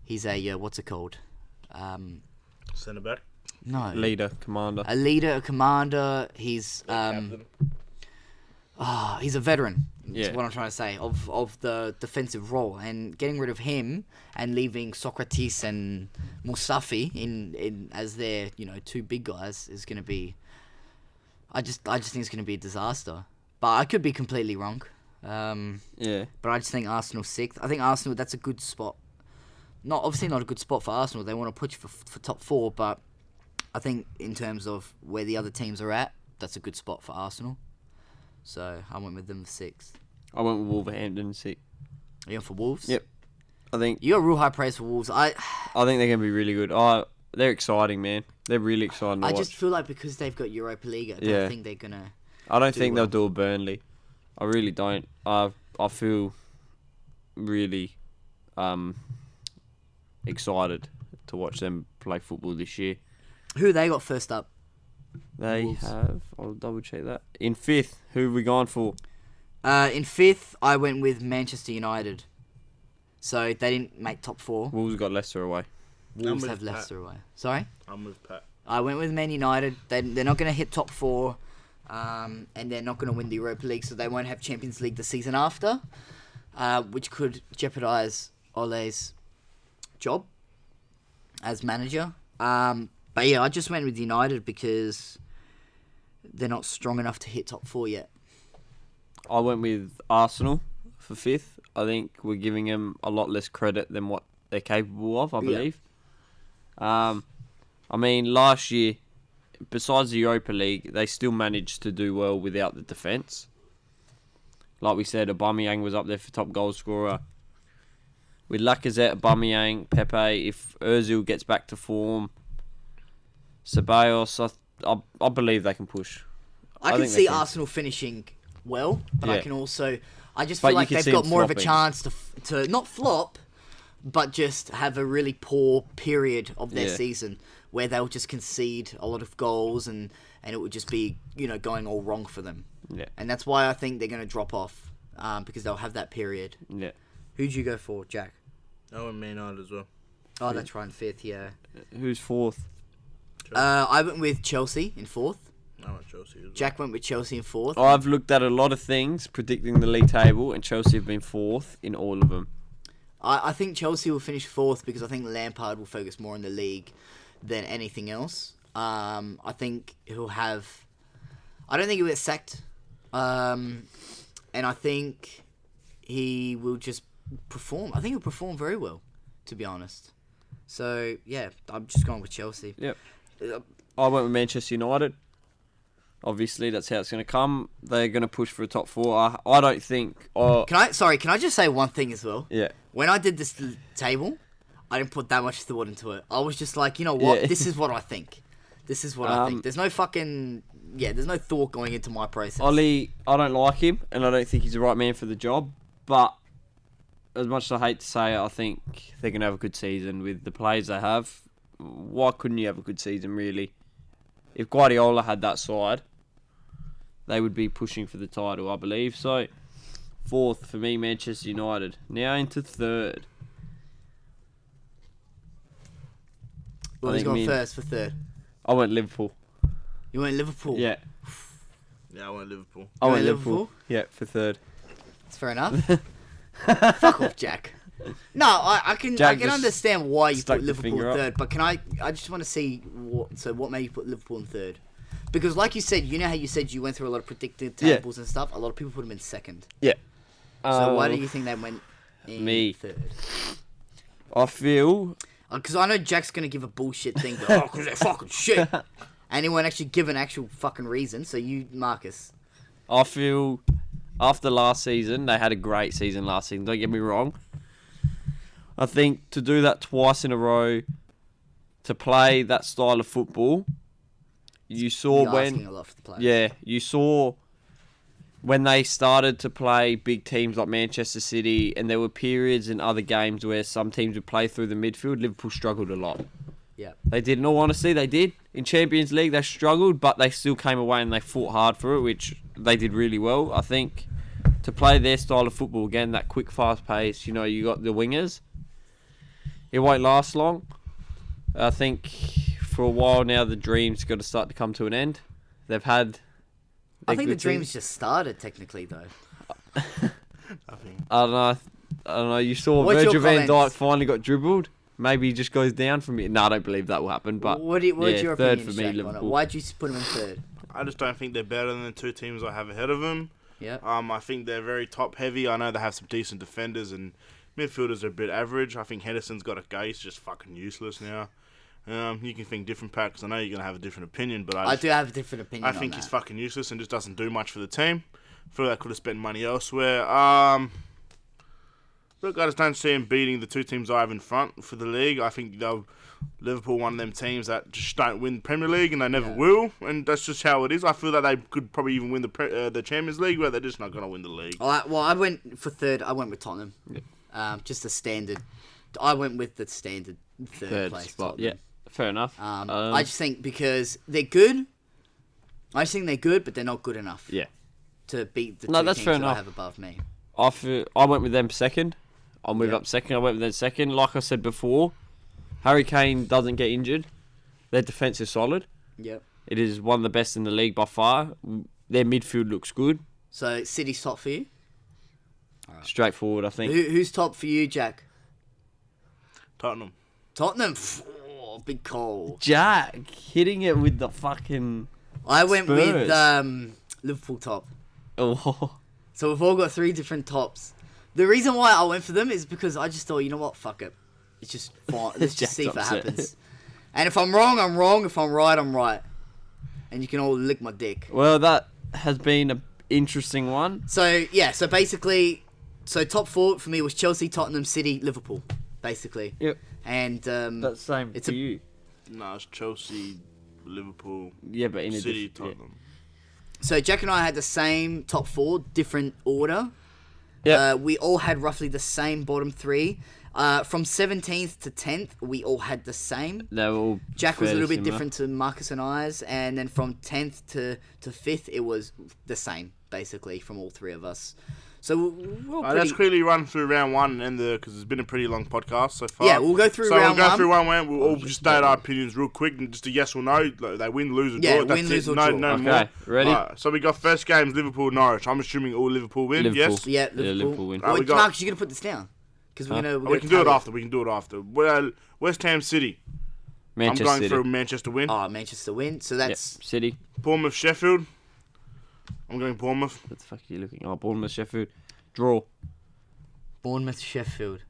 he's a what's it called? Centre back. No. Leader, commander. A leader, a commander. He's he's a veteran. That's what I'm trying to say, of the defensive role, and getting rid of him and leaving Socrates and Mustafi in as their two big guys is going to be. I just think it's going to be a disaster, but I could be completely wrong. But I just think Arsenal 6th. I think Arsenal, that's a good spot. Obviously not a good spot for Arsenal. They want to push for top 4, but I think in terms of where the other teams are at, that's a good spot for Arsenal. So I went with them 6th. I went with Wolverhampton 6th. You went for Wolves? Yep. I think you got real high praise for Wolves. I think they're going to be really good. They're exciting, man. They're really exciting to watch. I just feel like because they've got Europa League, I don't think they're going to. I don't think they'll do a Burnley. I really don't. I feel really excited to watch them play football this year. Who they got first up? They Wolves. have. I'll double check that. In 5th, who have we gone for? In 5th, I went with Manchester United. So they didn't make top 4. Wolves got Leicester away. Wolves with have Pat. Leicester away. Sorry? I'm with Pat. I went with Man United. They're not going to hit top 4, and they're not going to win the Europa League, so they won't have Champions League the season after, which could jeopardise Ole's job as manager. But yeah, I just went with United because they're not strong enough to hit top 4 yet. I went with Arsenal for 5th. I think we're giving them a lot less credit than what they're capable of, I believe. I mean, last year, besides the Europa League, they still managed to do well without the defence. Like we said, Aubameyang was up there for top goal scorer. With Lacazette, Aubameyang, Pepe, if Ozil gets back to form, Ceballos, I believe they can push. I can think see they can. Arsenal finishing well, but I Yeah. can also... I just But feel you like can they've see got them more of a flopping. chance to not flop, but just have a really poor period of their Yeah. season where they'll just concede a lot of goals and it would just be, going all wrong for them. Yeah. And that's why I think they're going to drop off, because they'll have that period. Yeah. Who'd you go for, Jack? I went Man United as well. Oh, that's right, in 5th, yeah. Who's 4th? I went with Chelsea in 4th. I went Chelsea as well. Jack went with Chelsea in 4th. I've looked at a lot of things predicting the league table, and Chelsea have been 4th in all of them. I think Chelsea will finish 4th because I think Lampard will focus more on the league than anything else. I think he'll have... I don't think he'll get sacked. And I think he will just perform. I think he'll perform very well, to be honest. So, yeah, I'm just going with Chelsea. Yep. I went with Manchester United. Obviously, that's how it's going to come. They're going to push for a top 4. I don't think... Can I just say one thing as well? Yeah. When I did this table, I didn't put that much thought into it. I was just like, you know what? Yeah. This is what I think. This is what I think. There's no fucking... Yeah, there's no thought going into my process. Ollie, I don't like him, and I don't think he's the right man for the job. But as much as I hate to say it, I think they're going to have a good season with the players they have. Why couldn't you have a good season, really? If Guardiola had that side, they would be pushing for the title, I believe. So, 4th for me, Manchester United. Now into 3rd. Well, who's going first for 3rd? I went Liverpool. You went Liverpool? Yeah. Yeah, I went Liverpool. I You went went Liverpool. Liverpool? Yeah, for 3rd. That's fair enough. Fuck off, Jack. No, I can Jack I can just understand why you stuck put the Liverpool finger in up. 3rd, but I just want to see what made you put Liverpool in 3rd? Because like you said, you know how you said you went through a lot of predicted Yeah. tables and stuff? A lot of people put them in 2nd. Yeah. So why do you think they went in me. 3rd? I feel... Because I know Jack's going to give a bullshit thing. Because they're fucking shit. And he won't actually give an actual fucking reason. So you, Marcus. I feel after last season, they had a great season last season, don't get me wrong. I think to do that twice in a row, to play that style of football, you saw You're asking a lot for the players. Yeah, you saw when they started to play big teams like Manchester City, and there were periods in other games where some teams would play through the midfield, Liverpool struggled a lot. Yeah. They did, in all honesty, they did. In Champions League, they struggled, but they still came away and they fought hard for it, which they did really well. I think to play their style of football, again, that quick, fast pace, you got the wingers. It won't last long. I think for a while now, the dream's got to start to come to an end. They've had... I think the good dream's teams. just started, technically, though. I don't know. You saw What's your Virgil van Dijk comments? finally got dribbled. Maybe he just goes down from it. No, I don't believe that will happen. But What's your 3rd opinion, for me, Jack, on it? Liverpool. Why'd you put them in 3rd? I just don't think they're better than the 2 teams I have ahead of them. Yeah. I think they're very top heavy. I know they have some decent defenders and midfielders are a bit average. I think Henderson's got a go. He's just fucking useless now. You can think different, Pat, because I know you're going to have a different opinion, but I do have a different opinion I on think that. he's fucking useless and just doesn't do much for the team. I feel like I could have spent money elsewhere. Look, I just don't see him beating the 2 teams I have in front for the league. I think Liverpool one of them teams that just don't win the Premier League and they never will, and that's just how it is. I feel that they could probably even win the Champions League, but they're just not going to win the league. I went for 3rd. I went with Tottenham. Just a standard. I went with the standard 3rd place. spot. Tottenham. Yeah, fair enough. I just think because they're good. I just think they're good, but they're not good enough yeah. to beat the No, 2 that's teams fair that I enough. have above me. I went with them 2nd. I'll move Yeah. up 2nd. I went with them 2nd. Like I said before, Harry Kane doesn't get injured, their defence is solid. Yep. It is one of the best in the league by far. Their midfield looks good. So City's top for you. Straightforward, I think. Who's top for you, Jack? Tottenham. Tottenham. Oh, big call. Jack hitting it with the fucking. I went Spurs. with Liverpool top. Oh, So we've all got 3 different tops. The reason why I went for them is because I just thought, you know what, fuck it. It's just fine. Let's just see if it Jack's upset. happens. And if I'm wrong, I'm wrong. If I'm right, I'm right. And you can all lick my dick. well, that has been an interesting one. So, yeah, so basically, top 4 for me was Chelsea, Tottenham, City, Liverpool, basically. Yep. And That's same it's for a- you. No, it's Chelsea, Liverpool, Yeah, but in a City, different. Tottenham. so Jack and I had the same top 4, different order. Yeah. We all had roughly the same bottom 3. From 17th to 10th, we all had the same. They were all. Jack was a fairly little bit similar. different to Marcus and I's, and then from 10th to 5th, it was the same, basically, from all 3 of us. So we're all Let's pretty... quickly run through round 1 and because it's been a pretty long podcast so far. Yeah, we'll go through so round we'll go 1. through one round. We'll all just state our opinions real quick and just a yes or no. Like, they win, lose, or Yeah, draw. That's win, lose, it. or No, draw. no Okay, more. ready? Alright, so we got first games Liverpool, Norwich. I'm assuming all Liverpool win. Liverpool. Yes. Yeah, Liverpool. Liverpool win. Right, we Wait, got- Marcus, you're going to put this down? Because we're Huh? going to... We can do it after. We can do it after. Well, West Ham City. Manchester I'm going City. for Manchester win. Oh, Manchester win. So Yep. that's... City. Bournemouth, Sheffield. I'm going Bournemouth. What the fuck are you looking? Oh, Bournemouth, Sheffield. Draw. Bournemouth, Sheffield.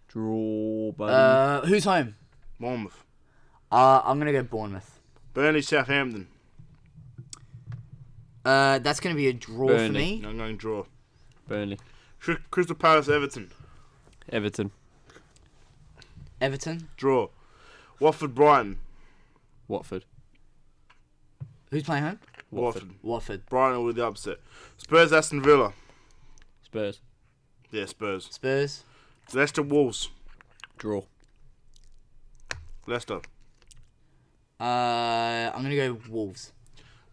Draw, buddy. Who's home? Bournemouth. I'm going to go Bournemouth. Burnley, Southampton. That's going to be a draw for Burnley. me. I'm going draw. Burnley. Crystal Palace, Everton. Everton. Everton. Draw. Watford, Brighton. Watford. Who's playing home? Watford. Watford. Brighton with the upset. Spurs, Aston Villa. Spurs. Yeah, Spurs. Spurs. Leicester, Wolves. Draw. Leicester. I'm going to go Wolves.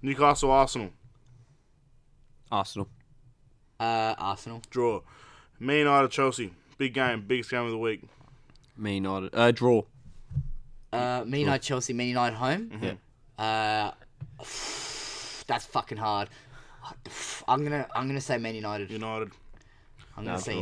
Newcastle, Arsenal. Arsenal. Arsenal. Draw. Man United, Chelsea. Big game. Biggest game of the week. Man United. Draw. Man United, Chelsea, Man United home. Yeah. That's fucking hard. I'm gonna say Man United. United. I'm gonna say draw.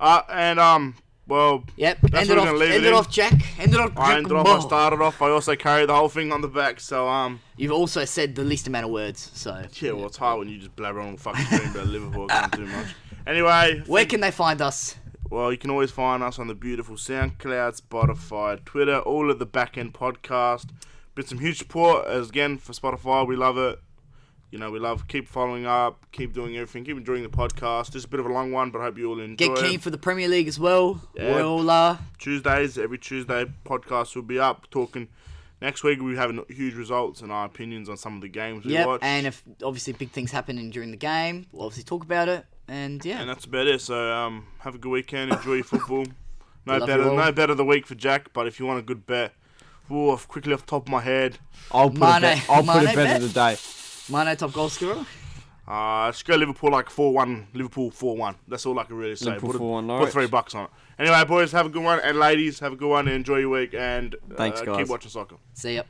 United. Well, Yep. That's End where it we're off. gonna leave End it it in. off, Jack. End it off. I ended off, I started off. I also carried the whole thing on the back. So, You've also said the least amount of words. So yeah, well, it's hard when you just blabber on fucking screen about Liverpool. I can't do much. Anyway, where can they find us? well, you can always find us on the beautiful SoundCloud, Spotify, Twitter, all of the back end podcast. Been some huge support as again for Spotify. We love it. You know, we love keep following up, keep doing everything, keep enjoying the podcast. Just a bit of a long one, but I hope you all enjoy Get keen it. for the Premier League as well. Yeah. We'll Tuesdays, every Tuesday, podcast will be up talking. Next week we have huge results and our opinions on some of the games we watch. and if obviously big things happening during the game, we'll obviously talk about it. And yeah, And that's about it. So have a good weekend. Enjoy your football. Love you all. No better the week for Jack. But if you want a good bet, quickly off the top of my head, I'll put Mane- a bet. I'll put Mane a bet bet? of the day. Mane top goal scorer. let's go Liverpool like 4-1. Liverpool 4-1. That's all I can really say. Liverpool Put 4-1 Norwich. $3 on it. Anyway, boys, have a good one, and ladies, have a good one and enjoy your week. And Thanks, guys. keep watching soccer. See ya.